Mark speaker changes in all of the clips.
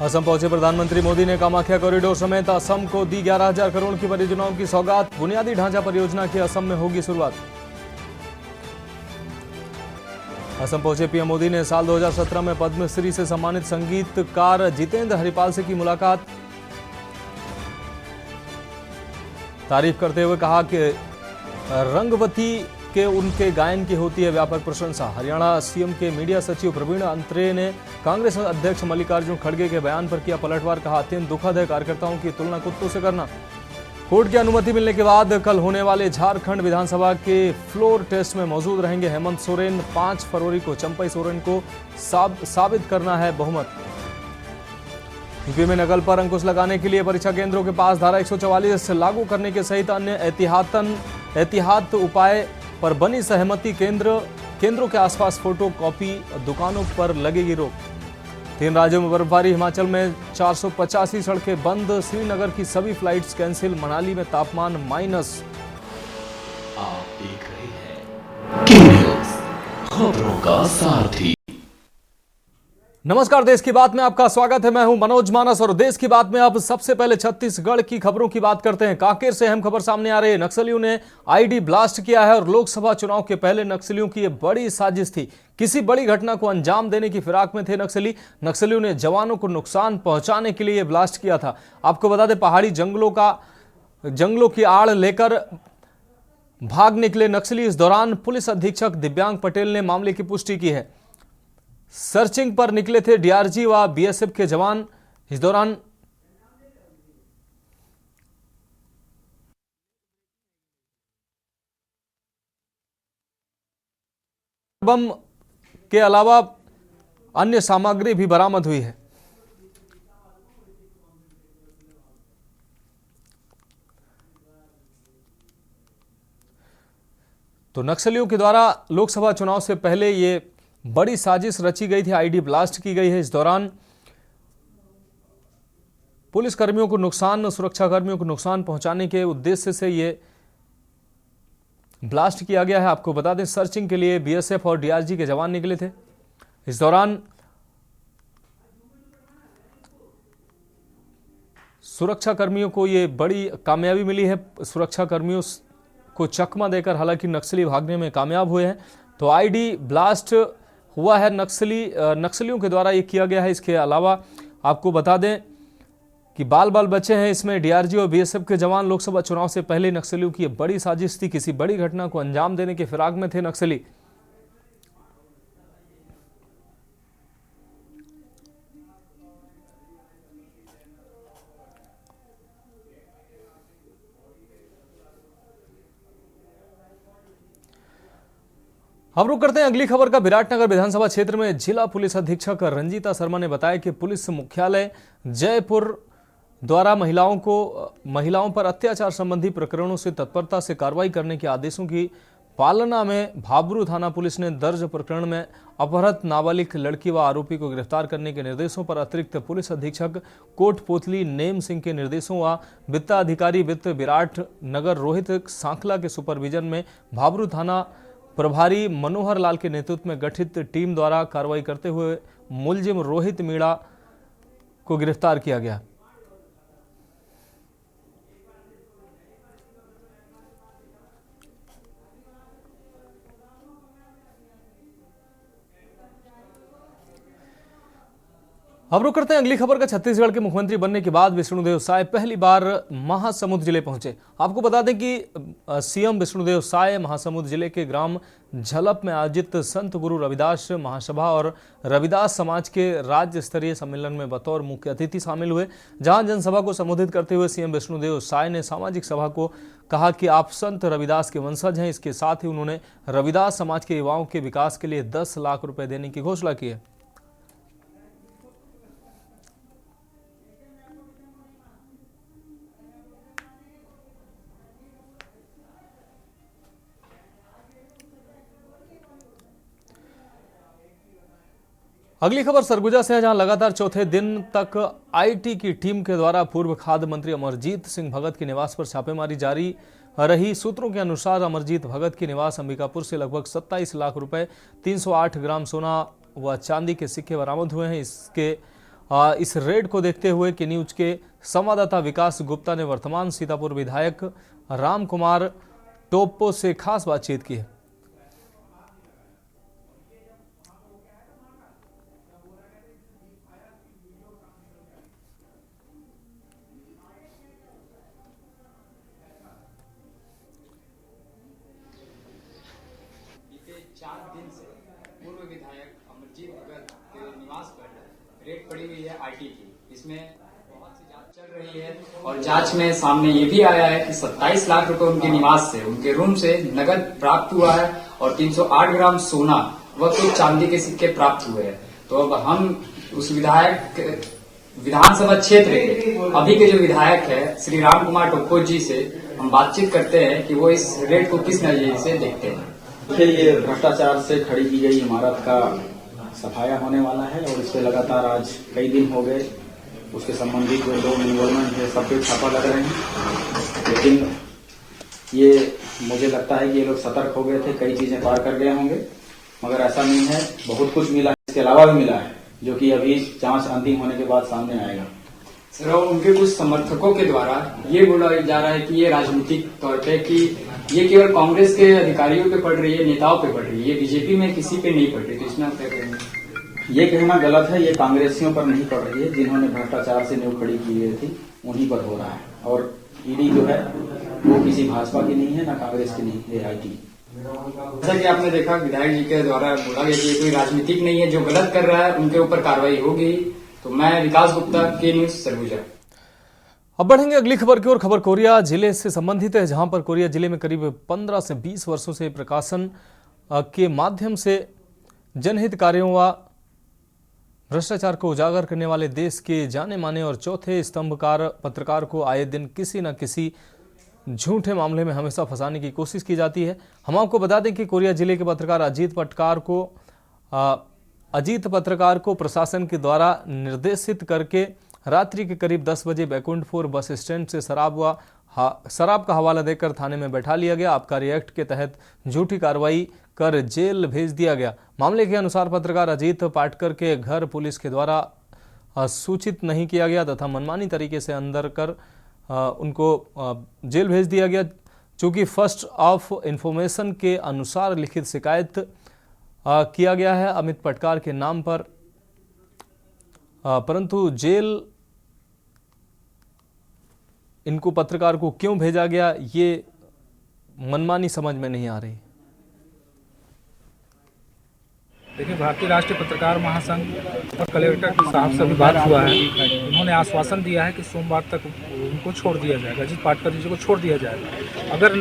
Speaker 1: असम पहुंचे प्रधानमंत्री मोदी ने कामाख्या कॉरिडोर समेत असम को दी 11,000 करोड़ की परियोजनाओं की सौगात। बुनियादी ढांचा परियोजना की असम में होगी शुरुआत। असम पहुंचे पीएम मोदी ने साल 2017 में पद्मश्री से सम्मानित संगीतकार जितेंद्र हरिपाल से की मुलाकात। तारीफ करते हुए कहा कि रंगवती के उनके गायन की होती है व्यापक प्रशंसा। हरियाणा सीएम के मीडिया सचिव प्रवीण अंतरे ने कांग्रेस अध्यक्ष मल्लिकार्जुन खड़गे के बयान पर किया पलटवार। कहा, अत्यंत दुखद है कार्यकर्ताओं की तुलना कुत्तों से करना। कोर्ट की अनुमति मिलने के बाद कल होने वाले झारखंड विधानसभा के फ्लोर टेस्ट में मौजूद रहेंगे हेमंत सोरेन। 5 फरवरी को चंपई सोरेन को साबित करना है बहुमत। यूपी में नकल पर अंकुश लगाने के लिए परीक्षा केंद्रों के पास धारा 144 लागू करने के सहित अन्य एहतियात उपाय पर बनी सहमति। केंद्रों के आसपास फोटो कॉपी दुकानों पर लगेगी रोक। 3 राज्यों में बर्फबारी। हिमाचल में 485 सड़कें बंद। श्रीनगर की सभी फ्लाइट्स कैंसिल। मनाली में तापमान माइनस।
Speaker 2: आप देख रहे हैं के न्यूज़, खबरों का सारथी।
Speaker 1: नमस्कार, देश की बात में आपका स्वागत है। मैं हूं मनोज मानस और देश की बात में अब सबसे पहले छत्तीसगढ़ की खबरों की बात करते हैं। कांकेर से अहम खबर सामने आ रही है। नक्सलियों ने आईडी ब्लास्ट किया है और लोकसभा चुनाव के पहले नक्सलियों की यह बड़ी साजिश थी। किसी बड़ी घटना को अंजाम देने की फिराक में थे नक्सलियों ने जवानों को नुकसान पहुंचाने के लिए ब्लास्ट किया था। आपको बता दें, पहाड़ी जंगलों की आड़ लेकर भाग निकले नक्सली। इस दौरान पुलिस अधीक्षक दिव्यांग पटेल ने मामले की पुष्टि की है। सर्चिंग पर निकले थे डीआरजी व बीएसएफ के जवान। इस दौरान बम के अलावा अन्य सामग्री भी बरामद हुई है। तो नक्सलियों के द्वारा लोकसभा चुनाव से पहले ये बड़ी साजिश रची गई थी, आईडी ब्लास्ट की गई है। इस दौरान पुलिसकर्मियों को सुरक्षाकर्मियों को नुकसान पहुंचाने के उद्देश्य से ये ब्लास्ट किया गया है। आपको बता दें, सर्चिंग के लिए बीएसएफ और डीआरजी के जवान निकले थे। इस दौरान सुरक्षाकर्मियों को ये बड़ी कामयाबी मिली है। सुरक्षाकर्मियों को चकमा देकर हालांकि नक्सली भागने में कामयाब हुए हैं। तो आईडी ब्लास्ट हुआ है नक्सलियों के द्वारा ये किया गया है। इसके अलावा आपको बता दें कि बाल बचे हैं इसमें डीआरजी और बीएसएफ के जवान। लोकसभा चुनाव से पहले नक्सलियों की बड़ी साजिश थी। किसी बड़ी घटना को अंजाम देने के फिराक में थे नक्सली। अब रुक करते हैं अगली खबर का। विराटनगर विधानसभा क्षेत्र में जिला पुलिस अधीक्षक रंजीता शर्मा ने बताया कि पुलिस मुख्यालय जयपुर द्वारा महिलाओं पर अत्याचार संबंधी प्रकरणों से तत्परता से कार्रवाई करने के आदेशों की पालना में भाबरू थाना पुलिस ने दर्ज प्रकरण में अपहृत नाबालिग लड़की व आरोपी को गिरफ्तार करने के निर्देशों पर अतिरिक्त पुलिस अधीक्षक कोटपोतली नेम सिंह के निर्देशों व वित्ताधिकारी वित्त विराटनगर रोहित सांखला के सुपरविजन में भाबरू थाना प्रभारी मनोहर लाल के नेतृत्व में गठित टीम द्वारा कार्रवाई करते हुए मुलजिम रोहित मीणा को गिरफ्तार किया गया। अब रुक करते हैं अगली खबर का। छत्तीसगढ़ के मुख्यमंत्री बनने के बाद विष्णुदेव साय पहली बार महासमुंद जिले पहुंचे। आपको बता दें कि सीएम विष्णुदेव साय महासमुंद जिले के ग्राम झलप में आयोजित संत गुरु रविदास महासभा और रविदास समाज के राज्य स्तरीय सम्मेलन में बतौर मुख्य अतिथि शामिल हुए। जहां जनसभा को संबोधित करते हुए सीएम विष्णुदेव साय ने सामाजिक सभा को कहा कि आप संत रविदास के वंशज हैं। इसके साथ ही उन्होंने रविदास समाज के युवाओं के विकास के लिए 10 लाख रुपए देने की घोषणा की है। अगली खबर सरगुजा से है, जहां लगातार चौथे दिन तक आईटी की टीम के द्वारा पूर्व खाद्य मंत्री अमरजीत सिंह भगत के निवास पर छापेमारी जारी रही। सूत्रों के अनुसार अमरजीत भगत के निवास अंबिकापुर से लगभग 27 लाख रुपए, 308 ग्राम सोना व चांदी के सिक्के बरामद हुए हैं। इसके इस रेड को देखते हुए के न्यूज के संवाददाता विकास गुप्ता ने वर्तमान सीतापुर विधायक राम कुमार टोप्पो से खास बातचीत की है।
Speaker 3: बीते 4 दिन से पूर्व विधायक अमरजीत भगत के निवास पर रेड पड़ी हुई है आईटी की। इसमें बहुत सी जांच चल रही है और जांच में सामने ये भी आया है कि 27 लाख रुपए उनके निवास से, उनके रूम से नगद प्राप्त हुआ है और 308 ग्राम सोना व कुछ चांदी के सिक्के प्राप्त हुए हैं। तो अब हम उस विधायक विधानसभा क्षेत्र के अभी के जो विधायक है श्री राम कुमार टोप्पो जी से हम बातचीत करते हैं कि वो इस रेड को किस नजरिए से देखते हैं।
Speaker 4: देखिए, ये भ्रष्टाचार से खड़ी की गई इमारत का सफाया होने वाला है और इस पे लगातार आज कई दिन हो गए उसके संबंधित जो लोग इन्वॉल्वमेंट है सब पे छापा लग रहे हैं। लेकिन ये मुझे लगता है कि ये लोग सतर्क हो गए थे, कई चीजें पार कर गए होंगे, मगर ऐसा नहीं है। बहुत कुछ मिला है, इसके अलावा भी मिला है जो कि अभी जांच अंतिम होने के बाद सामने आएगा।
Speaker 3: सर, उनके कुछ समर्थकों के द्वारा ये बोला जा रहा है कि ये राजनीतिक तौर पे कि ये केवल कांग्रेस के अधिकारियों पे पड़ रही है, नेताओं पे पड़ रही है, ये बीजेपी में किसी पे नहीं पड़ रही। तो इसमें आप क्या कहेंगे?
Speaker 4: ये कहना गलत है। ये कांग्रेसियों पर नहीं पड़ रही है, जिन्होंने भ्रष्टाचार से नींव खड़ी की गई थी उन्हीं पर हो रहा है। और ईडी जो है वो किसी भाजपा की नहीं है, ना कांग्रेस की नहीं है, आईटी।
Speaker 3: जैसा कि आपने देखा विधायक जी के द्वारा बोला गया कि ये कोई राजनीतिक नहीं है, जो गलत कर रहा है उनके ऊपर कार्रवाई होगी। तो मैं विकास गुप्ता, के न्यूज सरगुजा।
Speaker 1: अब बढ़ेंगे अगली खबर की ओर। खबर कोरिया जिले से संबंधित है, जहां पर कोरिया जिले में करीब 15 से 20 वर्षों से प्रकाशन के माध्यम से जनहित कार्यों व भ्रष्टाचार को उजागर करने वाले देश के जाने माने और चौथे स्तंभकार पत्रकार को आए दिन किसी न किसी झूठे मामले में हमेशा फंसाने की कोशिश की जाती है। हम आपको बता दें कि कोरिया जिले के पत्रकार अजीत पत्रकार को प्रशासन के द्वारा निर्देशित करके रात्रि के करीब 10 बजे बैकुंठपुर बस स्टैंड से शराब का हवाला देकर थाने में बैठा लिया गया। आबकारी एक्ट के तहत झूठी कार्रवाई कर जेल भेज दिया गया। मामले के अनुसार पत्रकार अजीत पाटकर के घर पुलिस के द्वारा सूचित नहीं किया गया तथा मनमानी तरीके से अंदर कर उनको जेल भेज दिया गया। चूंकि फर्स्ट ऑफ इंफॉर्मेशन के अनुसार लिखित शिकायत किया गया है अमित पटकार के नाम पर, परंतु जेल इनको पत्रकार को क्यों भेजा गया ये मनमानी समझ में नहीं आ रही।
Speaker 5: देखिए, भारतीय राष्ट्रीय पत्रकार महासंघ और कलेक्टर साहब से भी बात हुआ है। उन्होंने आश्वासन दिया है कि सोमवार तक उनको छोड़ दिया जाएगा, अजीत पाटकर जी को छोड़ दिया जाएगा। अगर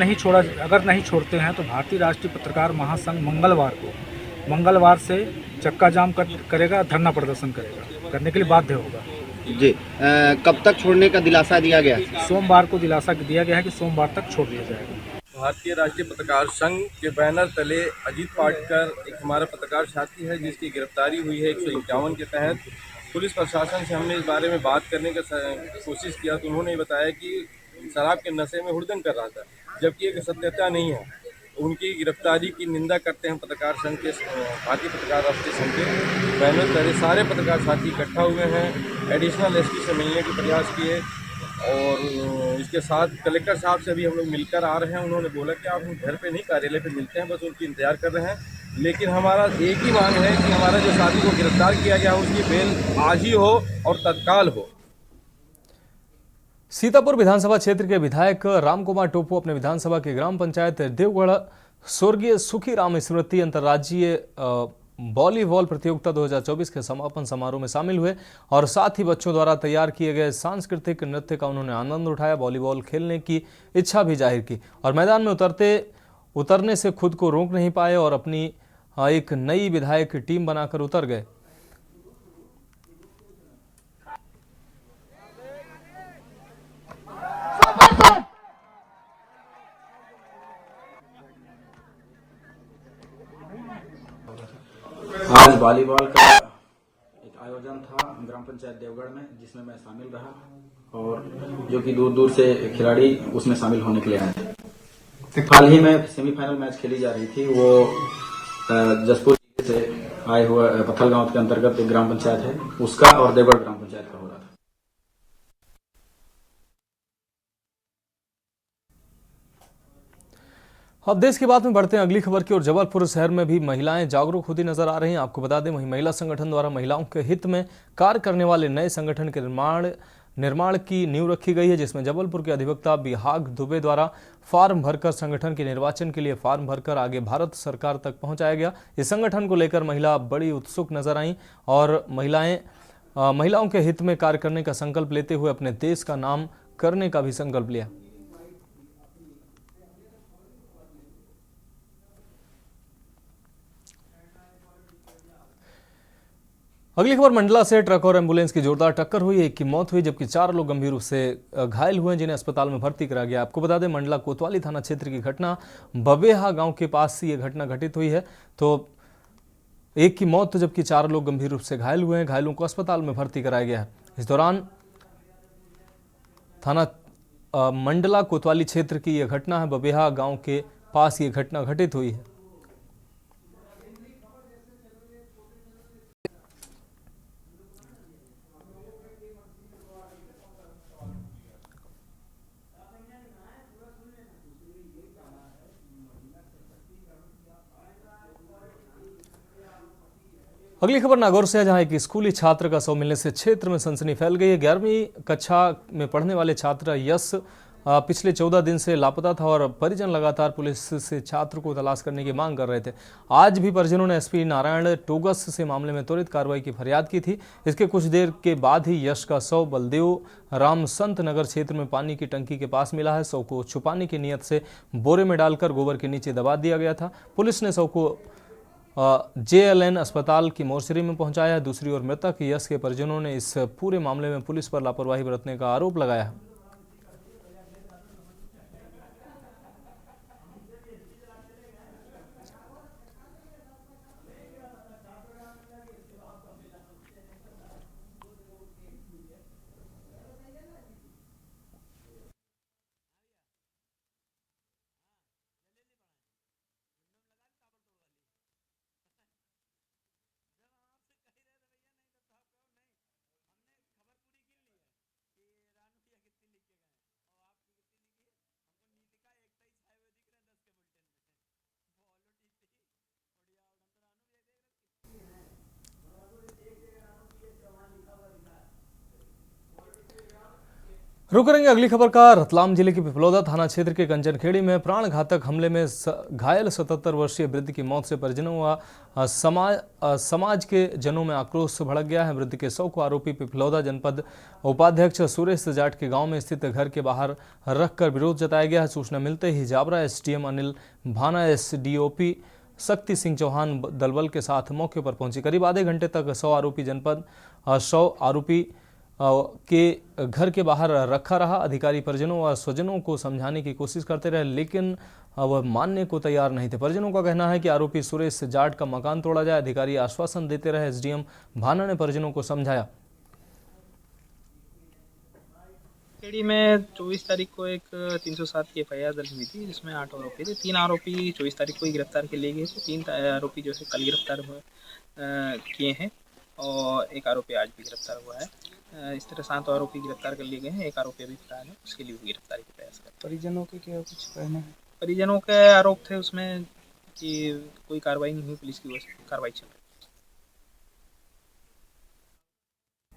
Speaker 5: नहीं छोड़ते हैं तो भारतीय राष्ट्रीय पत्रकार महासंघ मंगलवार से चक्का जाम करेगा, धरना प्रदर्शन करेगा, करने के लिए बाध्य होगा।
Speaker 6: जी, कब तक छोड़ने का दिलासा दिया गया?
Speaker 5: सोमवार को दिलासा दिया गया है कि सोमवार तक छोड़ दिया जाएगा।
Speaker 7: भारतीय राष्ट्रीय पत्रकार संघ के बैनर तले अजीत पाटकर एक हमारा पत्रकार साथी है जिसकी गिरफ्तारी हुई है 151 के तहत। पुलिस प्रशासन से हमने इस बारे में बात करने का कोशिश किया तो उन्होंने बताया कि शराब के नशे में हुड़दंग कर रहा था, जबकि एक सत्यता नहीं है। उनकी गिरफ्तारी की निंदा करते हैं पत्रकार संघ के, भारतीय पत्रकार राष्ट्रीय संघ के बैनर तले सारे पत्रकार साथी इकट्ठा हुए हैं। एडिशनल एसपी से मिलने के प्रयास किए और इसके साथ कलेक्टर साहब से भी हम लोग मिलकर आ रहे हैं। उन्होंने बोला कि आप घर पे नहीं, कार्यालय पे मिलते हैं, बस उनकी इंतजार कर रहे हैं। लेकिन हमारा एक ही मांग है कि हमारा जो साथी को गिरफ्तार किया गया उसकी बेल आज ही हो और तत्काल हो।
Speaker 1: सीतापुर विधानसभा क्षेत्र के विधायक रामकुमार टोप्पो अपने विधानसभा के ग्राम पंचायत देवगढ़ स्वर्गीय सुखी राम स्मृति अंतर्राज्यीय वॉलीबॉल प्रतियोगिता 2024 के समापन समारोह में शामिल हुए और साथ ही बच्चों द्वारा तैयार किए गए सांस्कृतिक नृत्य का उन्होंने आनंद उठाया। वॉलीबॉल खेलने की इच्छा भी जाहिर की और मैदान में उतरने से खुद को रोक नहीं पाए और अपनी एक नई विधायक टीम बनाकर उतर गए।
Speaker 4: आज वॉलीबॉल का एक आयोजन था ग्राम पंचायत देवगढ़ में, जिसमें मैं शामिल रहा और जो कि दूर दूर से खिलाड़ी उसमें शामिल होने के लिए आए थे। हाल ही में सेमीफाइनल मैच खेली जा रही थी, वो जसपुर से आए हुए पत्थल गांव के अंतर्गत एक ग्राम पंचायत है उसका और देवगढ़ ग्राम पंचायत का हो रहा था।
Speaker 1: अब देश की बात में बढ़ते हैं अगली खबर की ओर। जबलपुर शहर में भी महिलाएं जागरूक होती नजर आ रही हैं। आपको बता दें, वहीं महिला संगठन द्वारा महिलाओं के हित में कार्य करने वाले नए संगठन के निर्माण की नींव रखी गई है, जिसमें जबलपुर के अधिवक्ता बिहाग दुबे द्वारा फार्म भरकर संगठन के निर्वाचन के लिए फार्म भरकर आगे भारत सरकार तक पहुंचाया गया। इस संगठन को लेकर महिला बड़ी उत्सुक नजर आई और महिलाओं के हित में कार्य करने का संकल्प लेते हुए अपने देश का नाम करने का भी संकल्प लिया। अगली खबर मंडला से ट्रक और एम्बुलेंस की जोरदार टक्कर हुई। एक की मौत हुई जबकि 4 लोग गंभीर रूप से घायल हुए, जिन्हें अस्पताल में भर्ती कराया गया। आपको बता दें, मंडला कोतवाली थाना क्षेत्र की घटना बबेहा गांव के पास से यह घटना घटित हुई है। तो एक की मौत जबकि 4 लोग गंभीर रूप से घायल हुए हैं। घायलों को अस्पताल में भर्ती कराया गया है। इस दौरान थाना मंडला कोतवाली क्षेत्र की यह घटना है। बबेहा गांव के पास ये घटना घटित हुई है। अगली खबर नागौर से है, जहां एक स्कूली छात्र का शव मिलने से क्षेत्र में सनसनी फैल गई है। 11वीं कक्षा में पढ़ने वाले छात्र यश पिछले 14 दिन से लापता था और परिजन लगातार पुलिस से छात्र को तलाश करने की मांग कर रहे थे। आज भी परिजनों ने एसपी नारायण टोगस से मामले में त्वरित कार्रवाई की फरियाद की थी। इसके कुछ देर के बाद ही यश का शव बलदेव राम संत नगर क्षेत्र में पानी की टंकी के पास मिला है। शव को छुपाने की नीयत से बोरे में डालकर गोबर के नीचे दबा दिया गया था। पुलिस ने शव को JLN अस्पताल की मोर्चरी में पहुंचाया है। दूसरी ओर मृतक यश के परिजनों ने इस पूरे मामले में पुलिस पर लापरवाही बरतने का आरोप लगाया है। रुक करेंगे अगली खबर का। रतलाम जिले के पिपलौदा थाना क्षेत्र के कंचनखेड़ी में प्राण घातक हमले में घायल 77 वर्षीय वृद्ध की मौत से परिजनों व समाज के जनों में आक्रोश भड़क गया है। वृद्ध के शव को आरोपी पिपलौदा जनपद उपाध्यक्ष सुरेश जाट के गांव में स्थित घर के बाहर रखकर विरोध जताया गया है। सूचना मिलते ही जाबरा SDM अनिल भाना SDOP शक्ति सिंह चौहान दलबल के साथ मौके पर पहुंची। करीब आधे घंटे तक शव आरोपी के घर के बाहर रखा रहा। अधिकारी परिजनों व स्वजनों को समझाने की कोशिश करते रहे, लेकिन वह मानने को तैयार नहीं थे। परिजनों का कहना है कि आरोपी सुरेश जाट का मकान तोड़ा जाए। अधिकारी आश्वासन देते रहे। SDM भाना ने परिजनों को समझाया।
Speaker 5: खेड़ी में 24 तारीख को एक 307 की FIR दर्ज हुई थी, जिसमें 8 आरोपी थे। 3 आरोपी 24 तारीख को ही गिरफ्तार के लिए गए थे। 3 आरोपी जो है कल गिरफ्तार किए हैं और एक आरोपी आज भी गिरफ्तार हुआ है। इस तरह 7 आरोपी गिरफ्तार कर लिए गए हैं। एक आरोपी अभी फरार है, उसके लिए भी गिरफ्तारी का प्रयास कर।
Speaker 8: परिजनों के क्या कुछ कहना है?
Speaker 5: परिजनों के आरोप थे उसमें कि कोई कार्रवाई नहीं हुई, पुलिस की ओर से कार्रवाई चल रही है।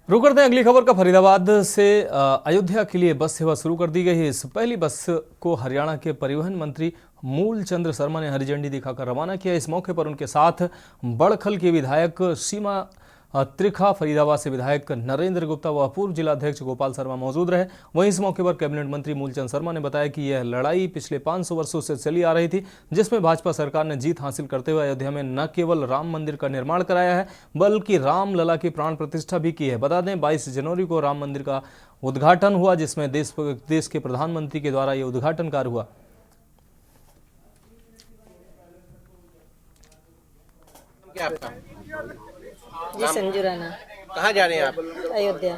Speaker 1: रुक करते हैं अगली खबर का। फरीदाबाद से अयोध्या के लिए बस सेवा शुरू कर दी गई है। इस पहली बस को हरियाणा के परिवहन मंत्री मूल चंद्र शर्मा ने हरी झंडी दिखाकर रवाना किया। इस मौके पर उनके साथ बड़खल के विधायक सीमा त्रिखा, फरीदाबाद से विधायक नरेंद्र गुप्ता व पूर्व जिलाध्यक्ष गोपाल शर्मा मौजूद रहे। वहीं इस मौके पर कैबिनेट मंत्री मूलचंद शर्मा ने बताया कि यह लड़ाई पिछले 500 वर्षों से चली आ रही थी, जिसमें भाजपा सरकार ने जीत हासिल करते हुए अयोध्या में न केवल राम मंदिर का निर्माण कराया है, बल्कि राम लला की प्राण प्रतिष्ठा भी की है। बता दें, 22 जनवरी को राम मंदिर का उद्घाटन हुआ, जिसमें देश के प्रधानमंत्री के द्वारा यह उद्घाटन कार्य हुआ।
Speaker 6: क्या आपका?
Speaker 9: जी संजू राणा।
Speaker 6: कहाँ जा रहे हैं आप?
Speaker 9: अयोध्या।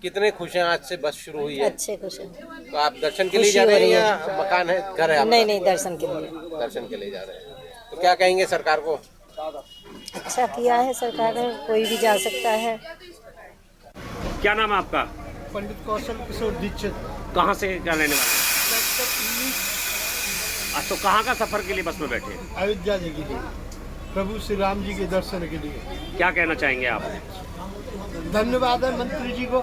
Speaker 6: कितने खुश हैं आज से बस शुरू हुई है?
Speaker 9: अच्छे खुश हैं।
Speaker 6: तो आप दर्शन के लिए जा रहे हैं या मकान है, घर है आपका?
Speaker 9: नहीं, दर्शन के लिए।
Speaker 6: दर्शन के लिए जा रहे हैं। तो क्या कहेंगे सरकार को?
Speaker 9: अच्छा किया है सरकार ने, कोई भी जा सकता है।
Speaker 10: क्या नाम है आपका?
Speaker 11: पंडित कौशल किशोर दीक्षित।
Speaker 10: कहाँ से क्या लेने वाले हैं? तो कहाँ का सफर के लिए बस में बैठे?
Speaker 11: अयोध्या जी के लिए, प्रभु श्री राम जी के दर्शन के लिए।
Speaker 10: क्या कहना चाहेंगे आप?
Speaker 11: धन्यवाद है मंत्री जी को,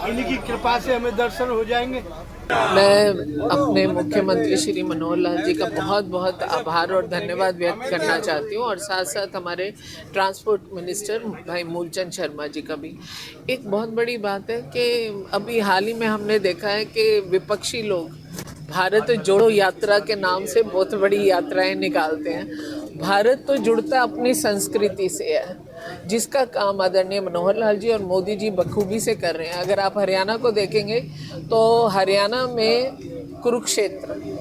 Speaker 11: इनकी कृपा से हमें दर्शन हो जाएंगे।
Speaker 12: मैं अपने मुख्यमंत्री श्री मनोहर लाल जी का बहुत बहुत आभार और धन्यवाद व्यक्त करना चाहती हूँ, और साथ साथ हमारे ट्रांसपोर्ट मिनिस्टर भाई मूलचंद शर्मा जी का भी। एक बहुत बड़ी बात है कि अभी हाल ही में हमने देखा है कि विपक्षी लोग भारत जोड़ो यात्रा के नाम से बहुत बड़ी यात्राएं निकालते हैं। भारत तो जुड़ता अपनी संस्कृति से है, जिसका काम आदरणीय मनोहर लाल जी और मोदी जी बखूबी से कर रहे हैं। अगर आप हरियाणा को देखेंगे तो हरियाणा में कुरुक्षेत्र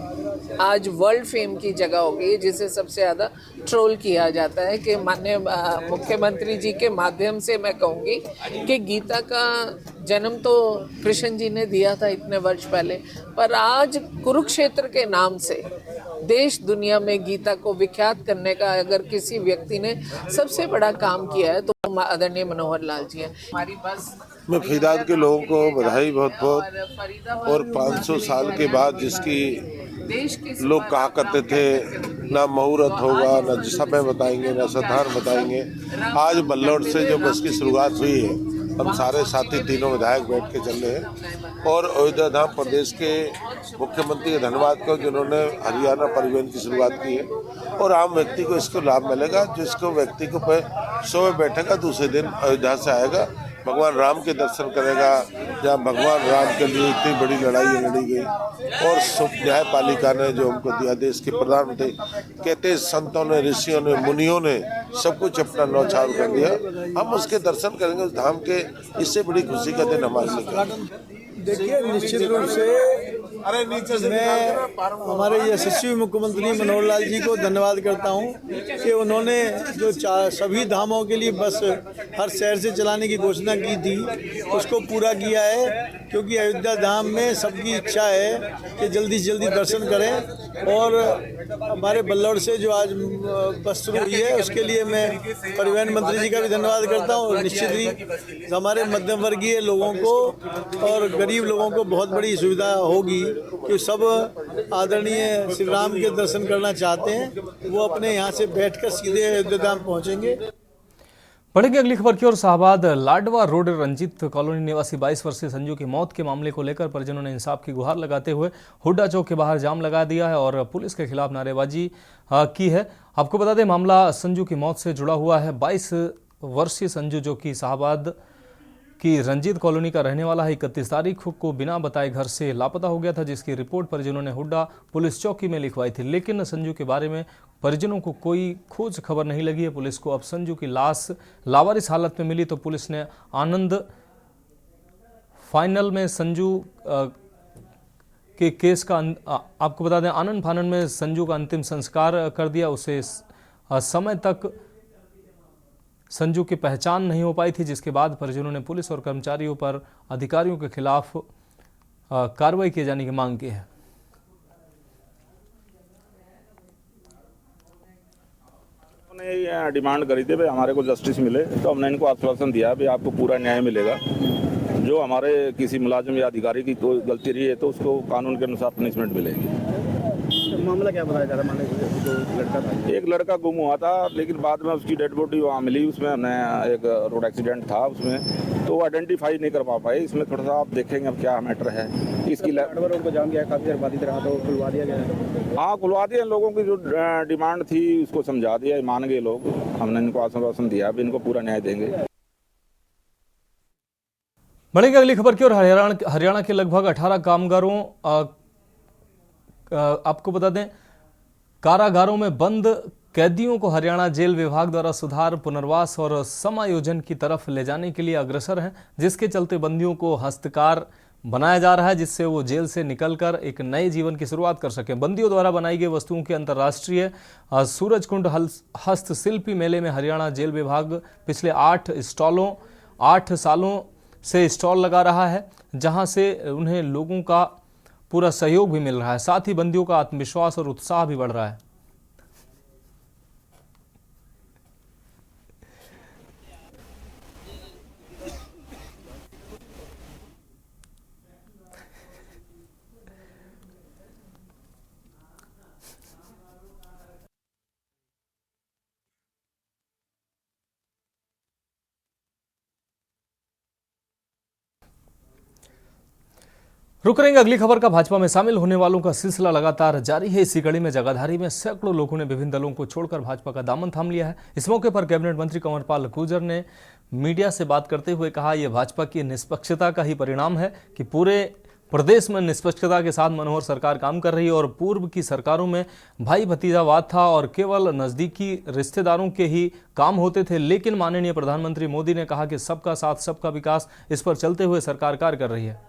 Speaker 12: आज वर्ल्ड फेम की जगह हो गई है, जिसे सबसे ज़्यादा ट्रोल किया जाता है। कि माननीय मुख्यमंत्री जी के माध्यम से मैं कहूँगी कि गीता का जन्म तो कृष्ण जी ने दिया था इतने वर्ष पहले, पर आज कुरुक्षेत्र के नाम से देश दुनिया में गीता को विख्यात करने का अगर किसी व्यक्ति ने सबसे बड़ा काम किया है तो आदरणीय मनोहर लाल जी हैं। हमारी बस
Speaker 13: मैं फरीदाबाद के लोगों को बधाई बहुत बहुत, और 500 साल के बाद जिसकी लोग कहा करते थे ना मुहूर्त होगा, ना समय बताएंगे, ना स्थान बताएंगे, आज बल्लौर से जो बस की शुरुआत हुई है, हम सारे साथी तीनों विधायक बैठ के चल रहे हैं, और अयोध्या धाम प्रदेश के मुख्यमंत्री का धन्यवाद करो जिन्होंने हरियाणा परिवहन की शुरुआत की है, और आम व्यक्ति को इसको लाभ मिलेगा। जिसको व्यक्ति को सुबह बैठेगा दूसरे दिन अयोध्या से आएगा, भगवान राम के दर्शन करेगा, जहाँ भगवान राम के लिए इतनी बड़ी लड़ाई लड़ी गई, और न्यायपालिका ने जो हमको दिया, देश के प्रधानमंत्री कहते संतों ने, ऋषियों ने, मुनियों ने सब कुछ अपना न्यौछावर कर दिया, हम उसके दर्शन करेंगे उस धाम के। इससे बड़ी खुशी का दिन हमारे लिए।
Speaker 11: देखिए, निश्चित रूप से मैं हमारे यशस्वी मुख्यमंत्री मनोहर लाल जी को धन्यवाद करता हूं कि उन्होंने जो सभी धामों के लिए बस हर शहर से चलाने की घोषणा की थी उसको पूरा किया है, क्योंकि अयोध्या धाम में सबकी इच्छा है कि जल्दी से जल्दी दर्शन करें। और हमारे बल्लौर से जो आज बस शुरू हुई है उसके लिए मैं परिवहन मंत्री जी का भी धन्यवाद करता हूँ, और निश्चित ही हमारे मध्यम वर्गीय लोगों को और गरीब लोगों को बहुत बड़ी सुविधा होगी कि सब आदरणीय श्री राम के दर्शन करना चाहते हैं, वो अपने यहाँ से बैठकर सीधे अयोध्या धाम पहुँचेंगे।
Speaker 1: बढ़ेंगे अगली खबर की ओर। शाहबाद लाडवा रोड रंजीत कॉलोनी निवासी 22 वर्षीय संजू की मौत के मामले को लेकर परिजनों ने इंसाफ की गुहार लगाते हुए हुड्डा चौक के बाहर जाम लगा दिया है और पुलिस के खिलाफ नारेबाजी की है। आपको बता दें, मामला संजू की मौत से जुड़ा हुआ है। 22 वर्षीय संजू, जो कि शाहबाद की रंजीत कॉलोनी का रहने वाला है, 31 तारीख को बिना बताए घर से लापता हो गया था, जिसकी रिपोर्ट परिजनों ने हुड्डा पुलिस चौकी में लिखवाई थी। लेकिन संजू के बारे में परिजनों को कोई खोज खबर नहीं लगी है। पुलिस को अब संजू की लाश लावारिस हालत में मिली तो पुलिस ने आनंद फाइनल में संजू के केस का आपको बता दें आनंद फानन में संजू का अंतिम संस्कार कर दिया। उसे समय तक संजू की पहचान नहीं हो पाई थी, जिसके बाद परिजनों ने पुलिस और कर्मचारियों पर अधिकारियों के खिलाफ कार्रवाई किए जाने की मांग की है।
Speaker 14: उन्होंने डिमांड करी थी भाई हमारे को जस्टिस मिले, तो हमने इनको आश्वासन दिया भाई आपको पूरा न्याय मिलेगा। जो हमारे किसी मुलाजिम या अधिकारी की कोई गलती रही है तो उसको कानून के अनुसार पनिशमेंट मिलेगी।
Speaker 11: मामला क्या बताया जा रहा है?
Speaker 14: एक लड़का गुम हुआ था, लेकिन बाद में उसकी डेड बॉडी वहाँ मिली। उसमें हमने एक रोड एक्सीडेंट था उसमें, तो आइडेंटिफाई नहीं कर पाए। इसमें थोड़ा सा आप देखेंगे अब क्या मैटर है। इसकी
Speaker 11: रोड को जाम गया, काफी देर बाधित रहा, तो खुलवा दिया गया।
Speaker 14: हाँ, खुलवा दिया। लोगों की जो डिमांड थी उसको समझा दिया, मान गए लोग। हमने इनको आश्वासन दिया अब इनको पूरा न्याय देंगे।
Speaker 1: बढ़ेंगे अगली खबर की ओर। हरियाणा के लगभग 18 कामगारों आपको बता दें कारागारों में बंद कैदियों को हरियाणा जेल विभाग द्वारा सुधार, पुनर्वास और समायोजन की तरफ ले जाने के लिए अग्रसर हैं, जिसके चलते बंदियों को हस्तकार बनाया जा रहा है, जिससे वो जेल से निकलकर एक नए जीवन की शुरुआत कर सकें। बंदियों द्वारा बनाई गई वस्तुओं के अंतर्राष्ट्रीय सूरजकुंड हस्तशिल्पी मेले में हरियाणा जेल विभाग पिछले 8 सालों से स्टॉल लगा रहा है, जहां से उन्हें लोगों का पूरा सहयोग भी मिल रहा है। साथ ही बंदियों का आत्मविश्वास और उत्साह भी बढ़ रहा है। रुक रहेंगे अगली खबर का। भाजपा में शामिल होने वालों का सिलसिला लगातार जारी है। इसी कड़ी में जगाधरी में सैकड़ों लोगों ने विभिन्न दलों को छोड़कर भाजपा का दामन थाम लिया है। इस मौके पर कैबिनेट मंत्री कंवरपाल गुर्जर ने मीडिया से बात करते हुए कहा, यह भाजपा की निष्पक्षता का ही परिणाम है कि पूरे प्रदेश में निष्पक्षता के साथ मनोहर सरकार काम कर रही है और पूर्व की सरकारों में भाई भतीजावाद था और केवल नजदीकी रिश्तेदारों के ही काम होते थे। लेकिन माननीय प्रधानमंत्री मोदी ने कहा कि सबका साथ सबका विकास, इस पर चलते हुए सरकार कार्य कर रही है।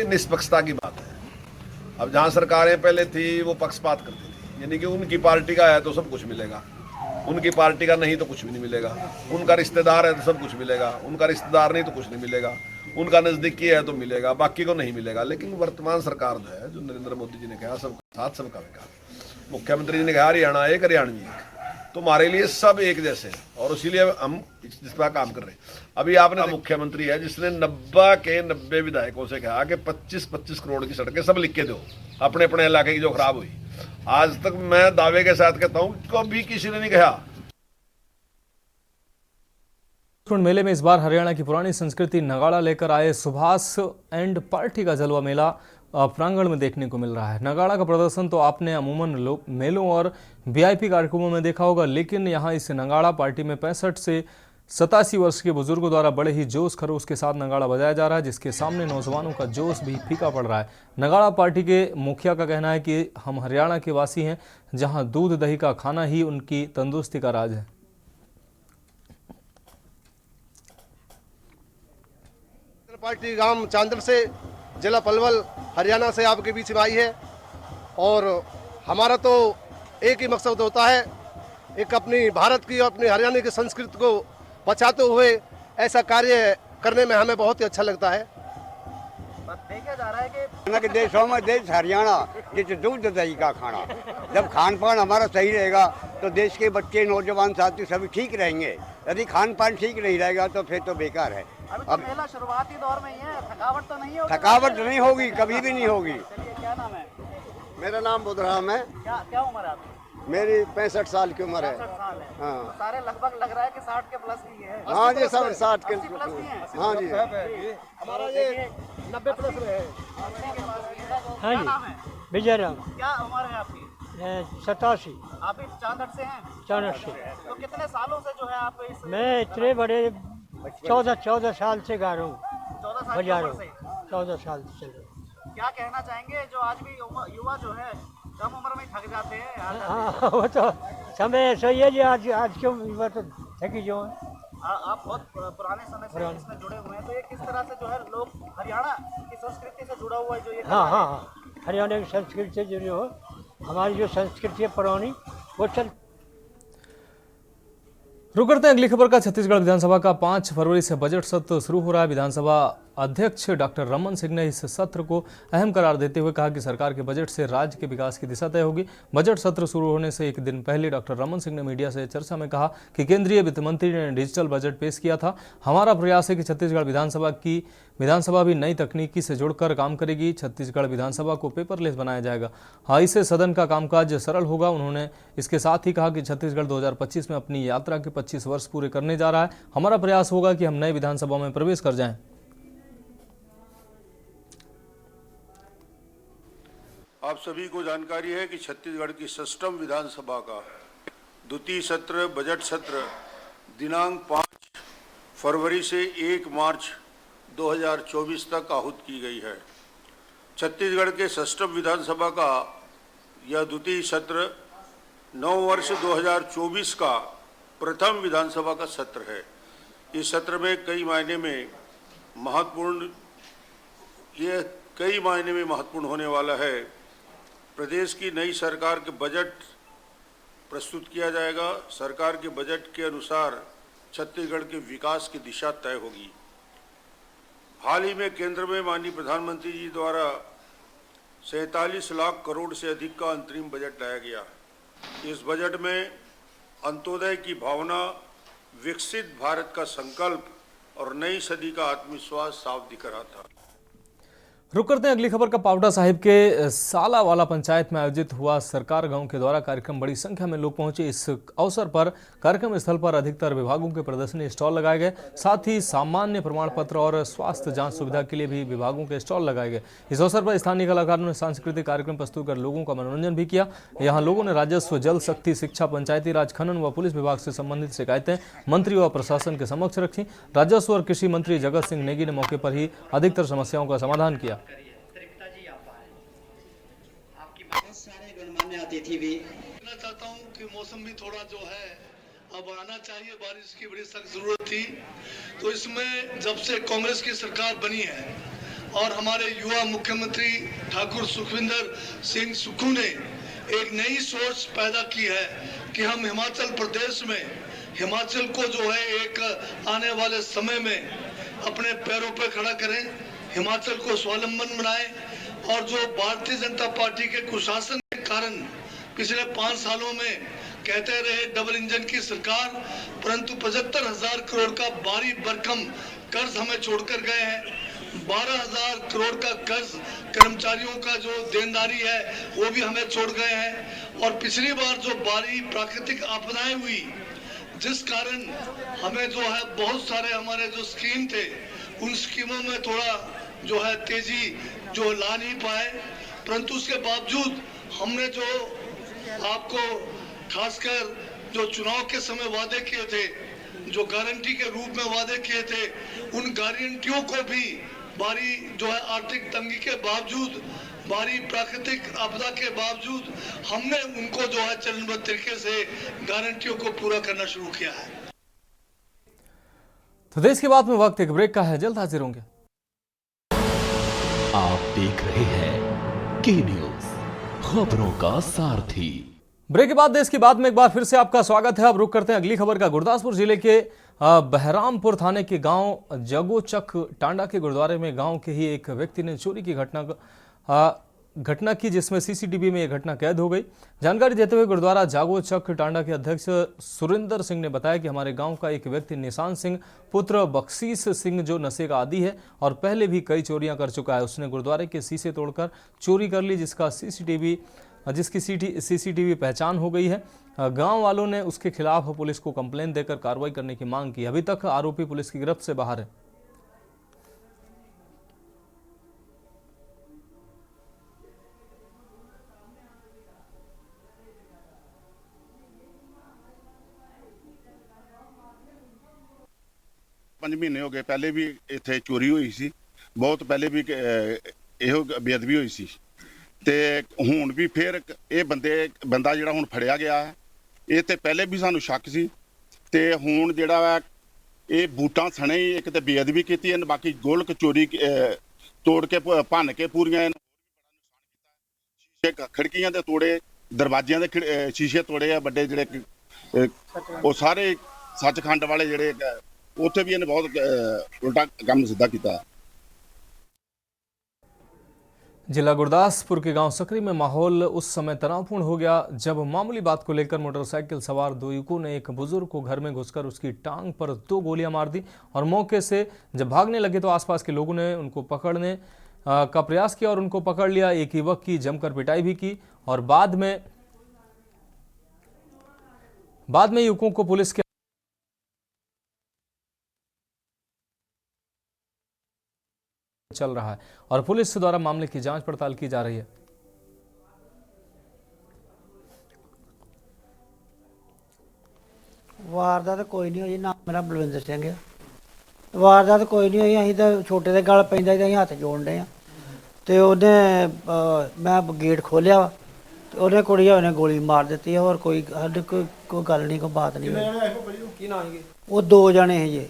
Speaker 15: निष्पक्षता की बात है। अब जहां सरकारें पहले थी वो पक्षपात करती थी, यानी कि उनकी पार्टी का है तो सब कुछ मिलेगा, उनकी पार्टी का नहीं तो कुछ भी नहीं मिलेगा, उनका रिश्तेदार है तो सब कुछ मिलेगा, उनका रिश्तेदार नहीं तो कुछ नहीं मिलेगा, उनका नजदीकी है तो मिलेगा, बाकी को नहीं मिलेगा। लेकिन वर्तमान सरकार जो है, जो नरेंद्र मोदी जी ने कहा सबका साथ सबका विकास, मुख्यमंत्री जी ने कहा हरियाणा एक हरियाणवी एक, तो हमारे लिए सब एक जैसे हैं और इसीलिए हम इस पर काम कर रहे हैं। अभी आपने मुख्यमंत्री है जिसने 90 के 90 विधायकों से कहा कि 25-25 करोड़ की सड़कें सब लिख के दो अपने अपने इलाके की जो खराब हुई। आज तक मैं दावे के साथ कहता हूं कभी किसी ने नहीं कहा।
Speaker 1: मेले में इस बार हरियाणा की पुरानी संस्कृति नगाड़ा लेकर आए सुभाष एंड पार्टी का जलवा मेला प्रांगण में देखने को मिल रहा है। नगाड़ा का प्रदर्शन तो आपने अमूमन मेलों और वीआईपी कार्यक्रमों में देखा होगा, लेकिन यहाँ इस नगाड़ा पार्टी में 65 से 87 वर्ष के बुजुर्गों द्वारा बड़े ही जोश खरोश के साथ नगाड़ा बजाया जा रहा है, जिसके सामने नौजवानों का जोश भी फीका पड़ रहा है। नगाड़ा पार्टी के मुखिया का कहना है कि हम हरियाणा के वासी हैं, जहाँ दूध दही का खाना ही उनकी तंदुरुस्ती का राज है।
Speaker 16: पार्टी गांव चांदर से, जिला पलवल, हरियाणा से आपके बीच में आई है और हमारा तो एक ही मकसद होता है, एक अपनी भारत की और अपनी हरियाणा की संस्कृति को बचाते हुए ऐसा कार्य करने में हमें बहुत ही अच्छा लगता है।
Speaker 17: देखा जा रहा है कि देशों में देश हरियाणा जिस दूध दही का खाना, जब खान पान हमारा सही रहेगा तो देश के बच्चे, नौजवान साथी सभी ठीक रहेंगे। यदि खान पान ठीक नहीं रहेगा तो फिर तो बेकार है। अब मेला शुरुआती दौर में ही है, थकावट तो नहीं होगी? थकावट नहीं होगी, कभी भी नहीं होगी।
Speaker 16: क्या नाम है?
Speaker 17: मेरा नाम बुधराम है।
Speaker 16: क्या उम्र है आपकी?
Speaker 17: मेरी 65 साल की उम्र है।
Speaker 16: 65 साल है।
Speaker 17: हाँ।
Speaker 16: सारे लगभग लग रहा है कि 60 के प्लस की है।
Speaker 17: हाँ जी, सब 60 के
Speaker 16: प्लस की है।
Speaker 17: हाँ जी,
Speaker 16: हमारा ये 90 प्लस में है।
Speaker 18: हाँ जी, विजय राम।
Speaker 16: क्या उम्र है आपकी?
Speaker 18: 87।
Speaker 16: आप इस चांदर से हैं?
Speaker 18: चांदर से।
Speaker 16: तो कितने सालों से जो है आप इस?
Speaker 18: मैं इतने बड़े 14 साल से गा रहा हूँ,
Speaker 16: 14 साल
Speaker 18: बजा रहा हूँ, 14 साल से चल रहा हूँ।
Speaker 16: क्या कहना चाहेंगे जो आज भी युवा जो है कम उम्र में थक जाते हैं?
Speaker 18: हाँ, वो तो समय ऐसा ही है जी, आज क्यों युवा तो थकी जो है।
Speaker 16: आप बहुत पुराने समय से इसमें जुड़े हुए हैं, तो ये किस तरह से जो है लोग हरियाणा की संस्कृति से जुड़ा हुआ है जो ये?
Speaker 18: हाँ, हरियाणा की संस्कृति से जुड़े हो, हमारी जो संस्कृति है पुरानी वो चल।
Speaker 1: रुक करते हैं अगली खबर का। छत्तीसगढ़ विधानसभा का 5 फरवरी से बजट सत्र शुरू हो रहा है। विधानसभा अध्यक्ष डॉक्टर रमन सिंह ने इस सत्र को अहम करार देते हुए कहा कि सरकार के बजट से राज्य के विकास की दिशा तय होगी। बजट सत्र शुरू होने से एक दिन पहले डॉक्टर रमन सिंह ने मीडिया से चर्चा में कहा कि केंद्रीय वित्त मंत्री ने डिजिटल बजट पेश किया था। हमारा प्रयास है कि छत्तीसगढ़ विधानसभा भी नई तकनीकी से जुड़कर काम करेगी। छत्तीसगढ़ विधानसभा को पेपरलेस बनाया जाएगा। हाँ, इससे सदन का कामकाज सरल होगा। उन्होंने इसके साथ ही कहा कि छत्तीसगढ़ 2025 में अपनी यात्रा के 25 वर्ष पूरे करने जा रहा है। हमारा प्रयास होगा कि हम नई विधानसभा में प्रवेश कर जाएं।
Speaker 13: आप सभी को जानकारी है कि छत्तीसगढ़ की षष्ठम विधानसभा का द्वितीय सत्र बजट सत्र दिनांक 5 फरवरी से 1 मार्च 2024 तक आहूत की गई है। छत्तीसगढ़ के षष्ठम विधानसभा का यह द्वितीय सत्र 9 वर्ष 2024 का प्रथम विधानसभा का सत्र है। इस सत्र में कई मायने में महत्वपूर्ण होने वाला है। प्रदेश की नई सरकार के बजट प्रस्तुत किया जाएगा। सरकार के बजट के अनुसार छत्तीसगढ़ के विकास की दिशा तय होगी। हाल ही में केंद्र में माननीय प्रधानमंत्री जी द्वारा 47 लाख करोड़ से अधिक का अंतरिम बजट लाया गया। इस बजट में अंत्योदय की भावना, विकसित भारत का संकल्प और नई सदी का आत्मविश्वास साफ दिख रहा था।
Speaker 1: रुक करते हैं अगली खबर का। पावटा साहिब के सालावाला पंचायत में आयोजित हुआ सरकार गांव के द्वारा कार्यक्रम। बड़ी संख्या में लोग पहुंचे। इस अवसर पर कार्यक्रम स्थल पर अधिकतर विभागों के प्रदर्शनी स्टॉल लगाए गए। साथ ही सामान्य प्रमाण पत्र और स्वास्थ्य जांच सुविधा के लिए भी विभागों के स्टॉल लगाए गए। इस अवसर पर स्थानीय कलाकारों ने सांस्कृतिक कार्यक्रम प्रस्तुत कर लोगों का मनोरंजन भी किया। यहाँ लोगों ने राजस्व, जल शक्ति, शिक्षा, पंचायती राज, खनन व पुलिस विभाग से संबंधित शिकायतें मंत्री व प्रशासन के समक्ष रखी। राजस्व और कृषि मंत्री जगत सिंह नेगी ने मौके पर ही अधिकतर समस्याओं का समाधान किया।
Speaker 19: अतिथि भी कहना चाहता हूँ कि मौसम भी थोड़ा जो है अब आना चाहिए, बारिश की बड़ी सख्त जरूरत थी। तो इसमें जब से कांग्रेस की सरकार बनी है और हमारे युवा मुख्यमंत्री ठाकुर सुखविंदर सिंह सुक्खू ने एक नई सोच पैदा की है कि हम हिमाचल प्रदेश में हिमाचल को जो है एक आने वाले समय में अपने पैरों पर खड़ा करें, हिमाचल को स्वावलंबन बनाएं। और जो भारतीय जनता पार्टी के कुशासन के कारण पिछले 5 सालों में कहते रहे डबल इंजन की सरकार, परंतु 75,000 करोड़ का भारी भरकम कर्ज हमें छोड़कर गए हैं। 12,000 करोड़ का कर्ज कर्मचारियों का जो देनदारी है वो भी हमें छोड़ गए हैं। और पिछली बार जो भारी प्राकृतिक आपदाएं हुई जिस कारण हमें जो है बहुत सारे हमारे जो स्कीम थे उन स्कीमों में थोड़ा जो है तेजी जो ला नहीं पाए, परंतु उसके बावजूद हमने जो आपको खासकर जो चुनाव के समय वादे किए थे, जो गारंटी के रूप में वादे किए थे, उन गारंटियों को भी भारी जो है आर्थिक तंगी के बावजूद, भारी प्राकृतिक आपदा के बावजूद हमने उनको जो है चरणबद्ध तरीके से गारंटियों को पूरा करना शुरू किया है।
Speaker 1: तो देश के बाद में वक्त एक ब्रेक का है, जल्द हाजिर होंगे।
Speaker 2: आप देख रहे हैं के न्यूज, खबरों का सारथी।
Speaker 1: ब्रेक के बाद देश की बात में एक बार फिर से आपका स्वागत है। अब रुक करते हैं अगली खबर का। गुरदासपुर जिले के बहरामपुर थाने के गांव जगोचक टांडा के गुरुद्वारे में गांव के ही एक व्यक्ति ने चोरी की घटना की, जिसमें सीसीटीवी में यह घटना कैद हो गई। जानकारी देते हुए गुरुद्वारा जागोचक टांडा के अध्यक्ष सुरेंद्र सिंह ने बताया कि हमारे गांव का एक व्यक्ति निशान सिंह पुत्र बख्शीश सिंह जो नशे का आदी है और पहले भी कई चोरियां कर चुका है, उसने गुरुद्वारे के शीशे तोड़कर चोरी कर ली, जिसकी सीसीटीवी पहचान हो गई है। गांव वालों ने उसके खिलाफ पुलिस को कंप्लेंट देकर कार्रवाई करने की मांग की। अभी तक आरोपी पुलिस की गिरफ्त से बाहर है।
Speaker 20: पंज महीने हो गए, पहले भी इत्थे चोरी हुई सी, बहुत पहले भी ਇਹੋ ਬੇਅਦਬੀ ਹੋਈ ਸੀ ਤੇ ਹੁਣ ਵੀ ਫਿਰ ਇਹ ਬੰਦਾ ਜਿਹੜਾ ਹੁਣ ਫੜਿਆ ਗਿਆ ਹੈ, ਇਹ ਤੇ ਪਹਿਲੇ ਵੀ ਸਾਨੂੰ ਸ਼ੱਕ ਸੀ ਤੇ ਹੁਣ ਜਿਹੜਾ ਵਾ ਇਹ ਬੂਟਾਂ ਸਣੇ ਹੀ ਇੱਕ ਤੇ ਬੇਅਦਬੀ ਕੀਤੀ ਇਹਨੇ, ਬਾਕੀ ਗੋਲਕ ਚੋਰੀ ਤੋੜ ਕੇ ਭੰਨ ਕੇ ਪੂਰੀਆਂ ਸ਼ੀਸ਼ੇ ਖਿੜਕੀਆਂ ਦੇ ਤੋੜੇ, ਦਰਵਾਜ਼ਿਆਂ ਦੇ ਸ਼ੀਸ਼ੇ ਤੋੜੇ ਆ ਵੱਡੇ ਜਿਹੜੇ ਉਹ ਸਾਰੇ ਸੱਚਖੰਡ ਵਾਲੇ ਜਿਹੜੇ ਉੱਥੇ ਵੀ ਇਹਨੇ ਬਹੁਤ ਉਲਟਾ ਕੰਮ ਸਿੱਧਾ ਕੀਤਾ।
Speaker 1: जिला गुरदासपुर के गांव सकरी में माहौल उस समय तनावपूर्ण हो गया जब मामूली बात को लेकर मोटरसाइकिल सवार 2 युवकों ने एक बुजुर्ग को घर में घुसकर उसकी टांग पर 2 गोलियां मार दी और मौके से जब भागने लगे तो आसपास के लोगों ने उनको पकड़ने का प्रयास किया और उनको पकड़ लिया। एक युवक की जमकर पिटाई भी की और बाद में युवकों को पुलिस के चल रहा है और पुलिस द्वारा मामले की जांच पड़ताल की जा रही है।
Speaker 18: वारदात कोई नहीं हुई, नाम मेरा बलविंदर सिंह है। वारदात कोई नहीं हुई, अं तो छोटे के गल पैंदा अं हथ जोड़ रहे हैं तो उन्हें मैं गेट खोलिया तो उन्हें कुड़िया ने गोली मार दी है और कोई साढ़े कोई गल नहीं, कोई बात नहीं। वो 2 जने है जी,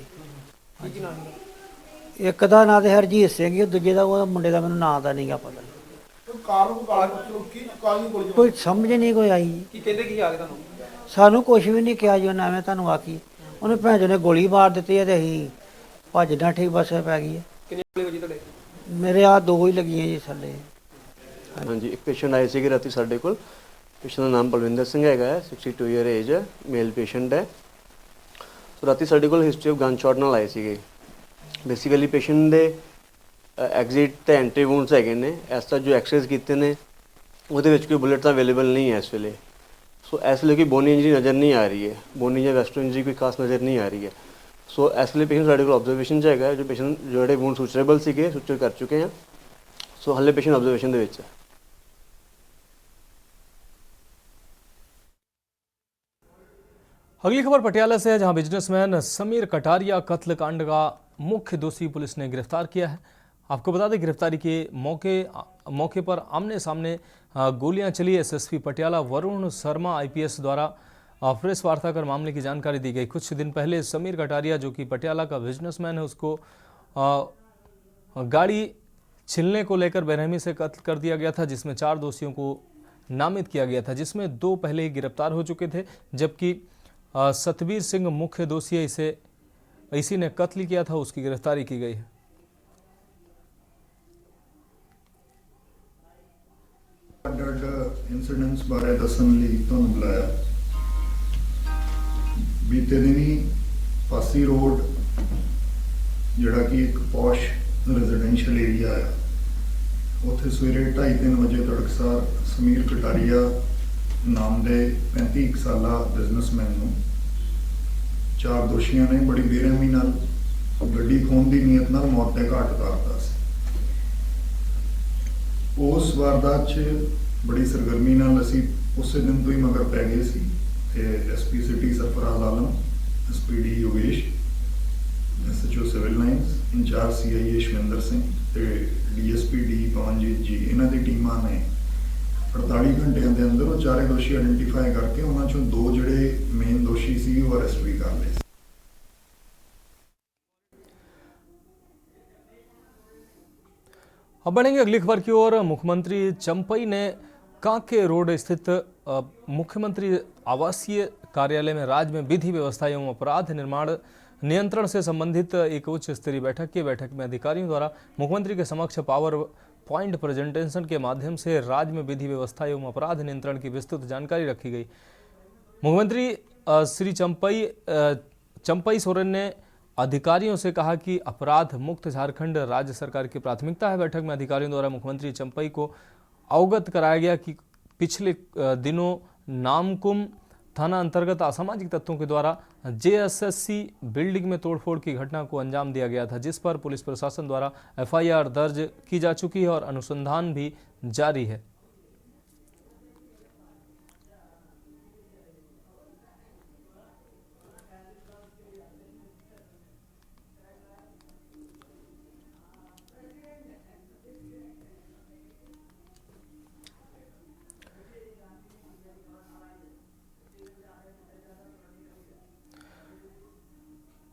Speaker 18: एक का नाम तो हरजीत सिंह है, दूजे का वो मुंडे का मैं नाम का नहीं पता, कोई समझ नहीं कोई आई। सानू कुछ भी नहीं कहा जी उन्हें, मैं तुम आखी उन्हें भैन ने गोली मार दी है तो अं भज नठी बस पै गई है। मेरे आ 2 ही लगी जी थले।
Speaker 21: हाँ जी, एक पेशेंट आए थे रात साढ़े को, पेशेंट का नाम बलविंदर सिंह है, 62 ईयर एज है, मेल पेशेंट है। तो रात साढ़े को हिस्ट्री ऑफ गन शॉट नाल आए थे। बेसिकली पेशेंट दे ਐਗਜ਼ਿਟ ਤੇ ਐਂਟਰੀ ਵੂਨਸ ਹੈਗੇ ਨੇ। ਇਸ ਤਰ੍ਹਾਂ ਜੋ ਐਕਸਰੇਜ਼ ਕੀਤੇ ਨੇ ਉਹਦੇ ਵਿੱਚ ਕੋਈ ਬੁਲੇਟ ਤਾਂ ਅਵੇਲੇਬਲ ਨਹੀਂ ਹੈ ਇਸ ਵੇਲੇ। ਸੋ ਇਸ ਲਈ ਕੋਈ ਬੋਨੀ ਇੰਜਰੀ ਨਜ਼ਰ ਨਹੀਂ ਆ ਰਹੀ ਹੈ, ਬੋਨੀ ਜਾਂ ਵੈਸਟਰਨ ਇੰਜਰੀ ਕੋਈ ਖਾਸ ਨਜ਼ਰ ਨਹੀਂ ਆ ਰਹੀ ਹੈ। ਸੋ ਇਸ ਲਈ ਪੇਸ਼ੈਂਟ ਸਾਡੇ ਕੋਲ ਆਬਜ਼ਰਵੇਸ਼ਨ 'ਚ ਹੈਗਾ। ਜੋ ਪੇਸ਼ੈਂਟ ਜਿਹੜੇ ਵੂਨ ਸੁਚਰੇਬਲ ਸੀਗੇ ਸੁਚਰ ਕਰ ਚੁੱਕੇ ਹਾਂ। ਸੋ ਹਾਲੇ ਪੇਸ਼ੈਂਟ ਆਬਜ਼ਰਵੇਸ਼ਨ ਦੇ ਵਿੱਚ ਹੈ।
Speaker 1: अगली खबर पटियाला से है, जहां बिजनेसमैन समीर कटारिया कत्लकांड का मुख्य दोषी पुलिस ने गिरफ्तार किया है। आपको बता दें, गिरफ्तारी के मौके पर आमने सामने गोलियां चली। एसएसपी पटियाला वरुण शर्मा आईपीएस द्वारा प्रेस वार्ता कर मामले की जानकारी दी गई। कुछ दिन पहले समीर कटारिया, जो कि पटियाला का बिजनेसमैन है, उसको गाड़ी छीनने को लेकर बेरहमी से कत्ल कर दिया गया था, जिसमें 4 दोषियों को नामित किया गया था, जिसमें 2 पहले ही गिरफ्तार हो चुके थे, जबकि सतबीर सिंह मुख्य दोषी है। इसी ने कत्ल किया था, उसकी गिरफ्तारी की गई है।
Speaker 3: इंसिडेंट्स बारे दसन ਲਈ ਤੁਹਾਨੂੰ ਬੁਲਾਇਆ। ਬੀਤੇ ਦਿਨੀ ਪਾਸੀ ਰੋਡ ਜਿਹੜਾ ਕਿ ਇੱਕ ਪੌਸ਼ ਰੈਜ਼ੀਡੈਂਸ਼ੀਅਲ ਏਰੀਆ ਹੈ, ਉੱਥੇ ਸਵੇਰੇ 2:30 ਵਜੇ ਤੜਕਸਾਰ ਸਮੀਰ ਕਟਾਰੀਆ ਨਾਮ ਦੇ 35 ਸਾਲਾ ਬਿਜ਼ਨਸਮੈਨ ਨੂੰ 4 ਦੋਸ਼ੀਆਂ ਨੇ ਬੜੀ ਬੇਰਹਿਮੀ ਨਾਲ ਗੱਡੀ ਖੋਹਣ ਦੀ ਨੀਅਤ ਨਾਲ ਮੌਤ ਦੇ ਘਾਟ ਉਤਾਰਤਾ ਸੀ। ਉਸ ਵਾਰਦਾਤ 'ਚ ਬੜੀ ਸਰਗਰਮੀ ਨਾਲ ਅਸੀਂ ਉਸੇ ਦਿਨ ਤੋਂ ਹੀ ਮਗਰ ਪੈ ਗਏ ਸੀ ਤੇ SP city Sarfaraz Alam, SPD Yogesh, SHO civil lines in charge CIA Shaminder Singh ਤੇ ਡੀਐਸਪੀ ਡੀ ਪਵਨਜੀਤ ਜੀ, ਇਹਨਾਂ ਦੀ ਟੀਮਾਂ ਨੇ 48 ਘੰਟਿਆਂ ਦੇ ਅੰਦਰ ਉਹ 4 ਦੋਸ਼ੀ ਆਇਡੈਂਟੀਫਾਈ ਕਰਕੇ ਉਹਨਾਂ ਚੋਂ 2 ਜਿਹੜੇ ਮੇਨ ਦੋਸ਼ੀ ਸੀ ਉਹ ਅਰੈਸਟ ਵੀ ਕਰ ਲਏ।
Speaker 1: अब बढ़ेंगे अगली खबर की ओर। मुख्यमंत्री चंपई ने कांके रोड स्थित मुख्यमंत्री आवासीय कार्यालय में राज्य में विधि व्यवस्था एवं अपराध निर्माण नियंत्रण से संबंधित एक उच्च स्तरीय बैठक की। बैठक में अधिकारियों द्वारा मुख्यमंत्री के समक्ष पावर पॉइंट प्रेजेंटेशन के माध्यम से राज्य में विधि व्यवस्था एवं अपराध नियंत्रण की विस्तृत जानकारी रखी गई। मुख्यमंत्री श्री चंपई सोरेन ने अधिकारियों से कहा कि अपराध मुक्त झारखंड राज्य सरकार की प्राथमिकता है। बैठक में अधिकारियों द्वारा मुख्यमंत्री चंपई को अवगत कराया गया कि पिछले दिनों नामकुम थाना अंतर्गत असामाजिक तत्वों के द्वारा जेएसएससी बिल्डिंग में तोड़फोड़ की घटना को अंजाम दिया गया था, जिस पर पुलिस प्रशासन द्वारा एफआईआर दर्ज की जा चुकी है और अनुसंधान भी जारी है।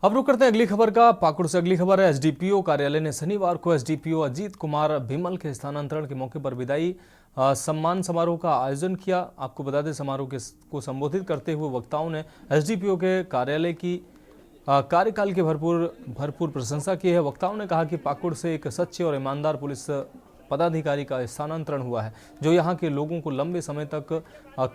Speaker 1: अब रुक करते हैं अगली खबर का। पाकुड़ से अगली खबर है। एसडीपीओ कार्यालय ने शनिवार को एसडीपीओ अजीत कुमार विमल के स्थानांतरण के मौके पर विदाई सम्मान समारोह का आयोजन किया। आपको बता दें, समारोह को संबोधित करते हुए वक्ताओं ने एसडीपीओ के कार्यालय की कार्यकाल की भरपूर प्रशंसा की है। वक्ताओं ने कहा कि पाकुड़ से एक सच्चे और ईमानदार पुलिस पदाधिकारी का स्थानांतरण हुआ है, जो यहां के लोगों को लंबे समय तक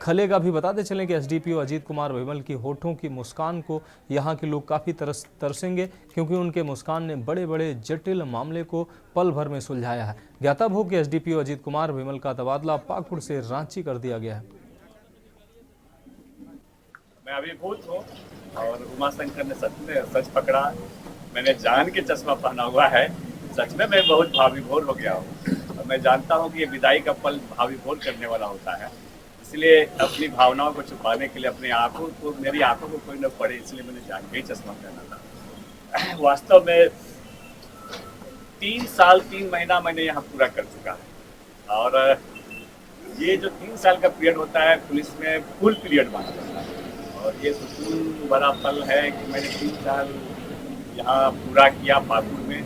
Speaker 1: खलेगा भी। बताते चलें कि एसडीपीओ अजीत कुमार विमल की होठों की मुस्कान को यहां के लोग काफ़ी तरसेंगे, क्योंकि उनके मुस्कान ने बड़े बड़े जटिल मामले को पल भर में सुलझाया है। ज्ञातव्य हो कि एसडीपीओ अजीत कुमार विमल का तबादला पाकुड़ से रांची कर दिया गया है।
Speaker 22: मैं अभिभूत हूँ और उमाशंकर ने सच पकड़ा। मैंने जान के चश्मा पहना हुआ है। सच में मैं बहुत भावीभोर हो गया हूँ। मैं जानता हूँ कि ये विदाई का पल भावीभोर करने वाला होता है, इसलिए अपनी भावनाओं को छुपाने के लिए अपनी आंखों को, मेरी आंखों को कोई न पड़े, इसलिए मैंने जान के ही चश्मा पहना था। वास्तव में 3 साल 3 महीना मैंने यहाँ पूरा कर चुका है, और ये जो 3 साल का पीरियड होता है पुलिस में फुल पीरियड माना जाता है, और ये सुकून बड़ा पल है कि मैंने 3 साल यहाँ पूरा किया पाकुड़ में।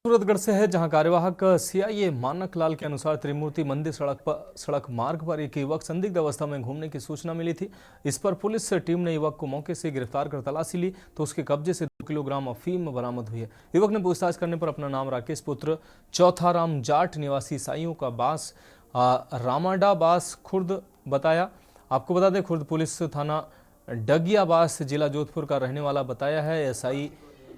Speaker 1: सूरतगढ़ से है, जहां कार्यवाहक सीआईए मानक लाल के अनुसार त्रिमूर्ति मंदिर सड़क मार्ग पर एक युवक संदिग्ध अवस्था में घूमने की सूचना मिली थी। इस पर पुलिस टीम ने युवक को मौके से गिरफ्तार कर तलाशी ली, तो उसके कब्जे से 2 किलोग्राम अफीम बरामद हुई है। युवक ने पूछताछ करने पर अपना नाम राकेश पुत्र चौथाराम जाट निवासी साइयों का बास रामाडा बास खुर्द बताया। आपको बता दें, खुर्द पुलिस थाना डगियाबास जिला जोधपुर का रहने वाला बताया है। एसआई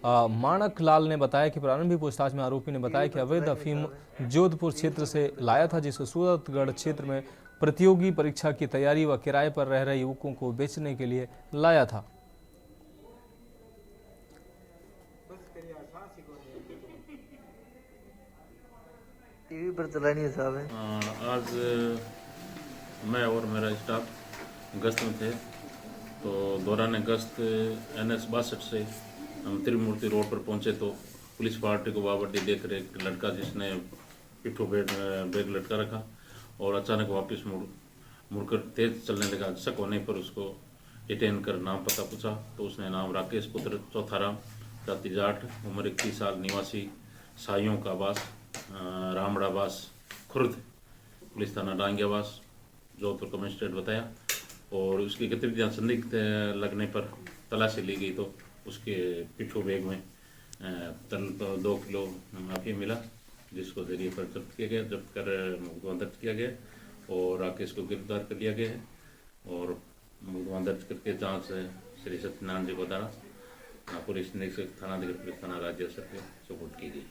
Speaker 1: माणक लाल ने बताया कि प्रारंभिक पूछताछ में आरोपी ने बताया कि अवैध अफीम जोधपुर क्षेत्र से लाया था, जिसे सूरतगढ़ क्षेत्र में प्रतियोगी परीक्षा की तैयारी व किराए पर रह रहे युवकों को बेचने के लिए लाया था।
Speaker 4: टीवी पर चलानी है साहब।
Speaker 7: आज मैं और मेरा स्टाफ गश्त में थे, तो दौरान गश्त NS 62 से हम त्रिमूर्ति रोड पर पहुंचे तो पुलिस पार्टी को बावड़ी देख रहे एक लड़का जिसने पिट्ठू बैग लटका रखा और अचानक वापस मुड़कर तेज चलने लगा। शक होने पर उसको डिटेन कर नाम पता पूछा तो उसने नाम राकेश पुत्र चौथाराम, जाति जाट, उम्र 31 साल, निवासी साइयों का आवास रामड़ावास खुर्द, पुलिस थाना डांगियावास, जोधपुर का मजिस्ट्रेट बताया। और उसकी गतिविधियाँ संदिग्ध लगने पर तलाशी ली गई तो उसके पिट्ठू बैग में 2 किलो अफीम मिला, जिसको जरिए पर जब्त किया गया, जब्त कर मुकदमा दर्ज किया गया और राकेश को गिरफ्तार कर लिया गया है और मुकदमा दर्ज करके जाँच श्री सत्यनारायण जी को द्वारा पुलिस निरीक्षक थानाधिकारी पुलिस थाना राज्य सर को सपोर्ट की गई।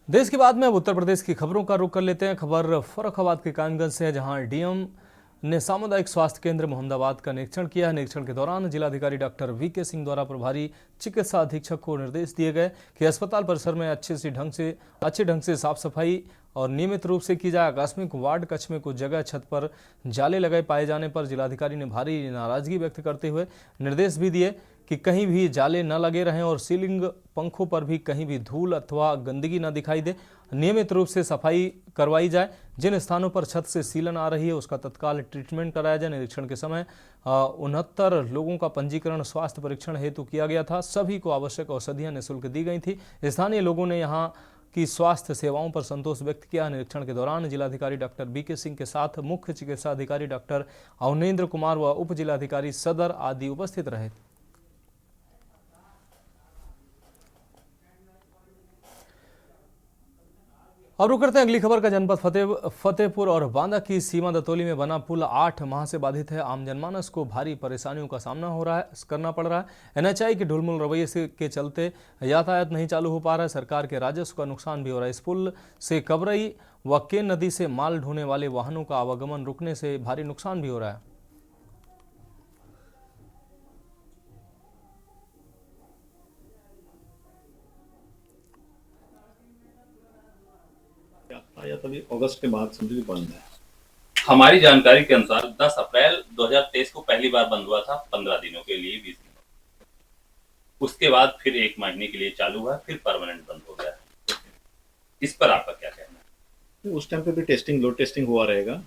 Speaker 1: देश के बाद में अब उत्तर प्रदेश की खबरों का रुख कर लेते हैं। खबर फर्रुखाबाद के कायमगंज से है, जहां डीएम ने सामुदायिक स्वास्थ्य केंद्र मोहम्मदाबाद का निरीक्षण किया। निरीक्षण के दौरान जिलाधिकारी डॉक्टर वीके सिंह द्वारा प्रभारी चिकित्सा अधीक्षक को निर्देश दिए गए कि अस्पताल परिसर में अच्छे ढंग से साफ सफाई और नियमित रूप से की जाए। आकस्मिक वार्ड कक्ष में कुछ जगह छत पर जाले लगाए पाए जाने पर जिलाधिकारी ने भारी नाराजगी व्यक्त करते हुए निर्देश भी दिए कि कहीं भी जाले न लगे रहें और सीलिंग पंखों पर भी कहीं भी धूल अथवा गंदगी न दिखाई दे। नियमित रूप से सफाई करवाई जाए। जिन स्थानों पर छत से सीलन आ रही है उसका तत्काल ट्रीटमेंट कराया जाए। निरीक्षण के समय 69 लोगों का पंजीकरण स्वास्थ्य परीक्षण हेतु किया गया था। सभी को आवश्यक औषधियां निःशुल्क दी गई थी। स्थानीय लोगों ने यहां की स्वास्थ्य सेवाओं पर संतोष व्यक्त किया। निरीक्षण के दौरान जिलाधिकारी डॉक्टर बीके सिंह के साथ मुख्य चिकित्सा अधिकारी डॉक्टर अवनेंद्र कुमार व उप जिलाधिकारी सदर आदि उपस्थित रहे। अब रुक करते हैं अगली खबर का। जनपद फतेहपुर और बांदा की सीमा दतौली में बना पुल 8 माह से बाधित है। आम जनमानस को भारी परेशानियों का सामना करना पड़ रहा है। NHI के ढुलमुल रवैये के चलते यातायात नहीं चालू हो पा रहा है। सरकार के राजस्व का नुकसान भी हो रहा है। इस पुल से कबरई व केन नदी से माल ढोने वाले वाहनों का आवागमन रुकने से भारी नुकसान भी हो रहा है।
Speaker 23: यातायात अभी अगस्त के बाद समझिए बंद है।
Speaker 24: हमारी जानकारी के अनुसार 10 अप्रैल 2023 को पहली बार बंद हुआ था 15 दिनों के लिए, 20 दिनों। उसके बाद फिर 1 महीने के लिए चालू हुआ, फिर परमानेंट बंद हो गया। इस पर आपका क्या कहना है?
Speaker 23: उस टाइम पे भी लोड टेस्टिंग हुआ रहेगा,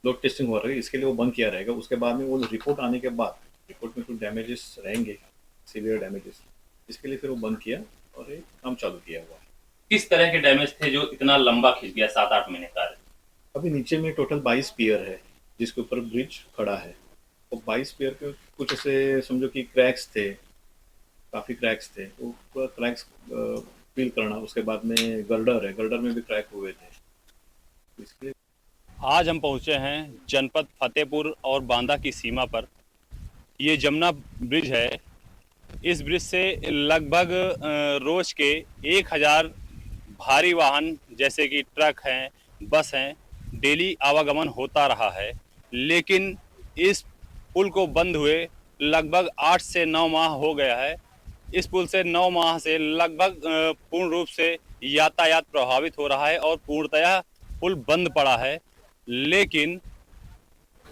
Speaker 23: इसके लिए वो बंद किया रहेगा। उसके बाद में वो रिपोर्ट आने के बाद रिपोर्ट में कुछ डैमेजेस रहेंगे, सीवियर डैमेजेस, इसके लिए फिर वो बंद किया और एक काम चालू किया हुआ है।
Speaker 24: किस तरह के डैमेज थे जो इतना लंबा खिंच गया 7-8 महीने का?
Speaker 23: अभी नीचे में टोटल 22 पियर है जिसके ऊपर ब्रिज खड़ा है, और 22 पियर के कुछ ऐसे समझो कि क्रैक्स थे, काफ़ी क्रैक्स थे। वो पूरा क्रैक्स फील करना, उसके बाद में गर्डर में भी क्रैक हुए थे। इसलिए
Speaker 24: आज हम पहुंचे हैं जनपद फतेहपुर और बांदा की सीमा पर। ये जमुना ब्रिज है। इस ब्रिज से लगभग रोज के 1000 भारी वाहन जैसे कि ट्रक हैं, बस हैं, डेली आवागमन होता रहा है। लेकिन इस पुल को बंद हुए लगभग 8 से 9 माह हो गया है। इस पुल से 9 माह से लगभग पूर्ण रूप से यातायात प्रभावित हो रहा है और पूर्णतया पुल बंद पड़ा है। लेकिन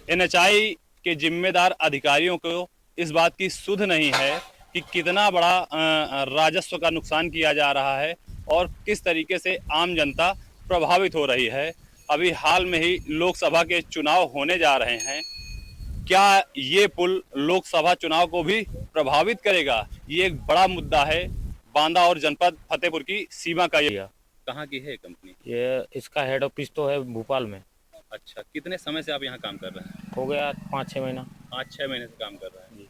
Speaker 24: NHI के जिम्मेदार अधिकारियों को इस बात की सुध नहीं है कि कितना बड़ा राजस्व का नुकसान किया जा रहा है और किस तरीके से आम जनता प्रभावित हो रही है। अभी हाल में ही लोकसभा के चुनाव होने जा रहे हैं। क्या ये पुल लोकसभा चुनाव को भी प्रभावित करेगा? ये एक बड़ा मुद्दा है। बांदा और जनपद फतेहपुर की सीमा का ये कहाँ की है कंपनी?
Speaker 25: ये इसका हेड ऑफिस तो है भोपाल में।
Speaker 24: अच्छा, कितने समय से आप यहाँ काम कर रहे हैं?
Speaker 25: हो गया 5-6 महीना।
Speaker 24: 5-6 महीने से काम कर रहे हैं।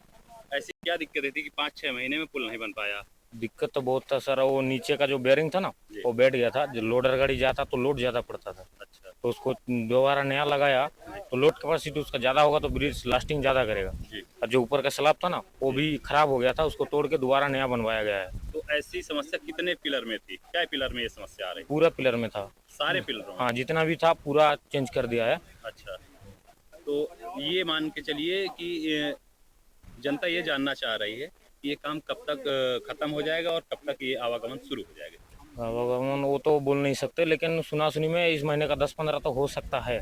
Speaker 24: ऐसी क्या दिक्कत थी कि 5-6 महीने में पुल नहीं बन पाया?
Speaker 25: दिक्कत तो बहुत था सर। वो नीचे का जो बेरिंग था ना, वो बैठ गया था। जो लोडर गाड़ी जाता तो लोड ज्यादा पड़ता था।
Speaker 24: अच्छा।
Speaker 25: तो उसको दोबारा नया लगाया तो लोड कैपेसिटी उसका ज़्यादा होगा तो ब्रिज लास्टिंग ज़्यादा करेगा। और जो ऊपर का स्लैब था ना वो भी खराब हो गया था, उसको तोड़ के दोबारा नया बनवाया गया है।
Speaker 24: तो ऐसी समस्या कितने पिलर में थी, क्या पिलर में ये समस्या आ रही?
Speaker 25: पूरा पिलर में था,
Speaker 24: सारे पिलरों में?
Speaker 25: हाँ जितना भी था पूरा चेंज कर दिया है।
Speaker 24: अच्छा, तो ये मान के चलिए कि जनता ये जानना चाह रही है कि ये काम कब तक खत्म हो जाएगा और कब तक ये आवागमन शुरू हो जाएगा?
Speaker 25: आवागमन वो तो बोल नहीं सकते, लेकिन सुना सुनी में इस महीने का 10-15 तो हो सकता है,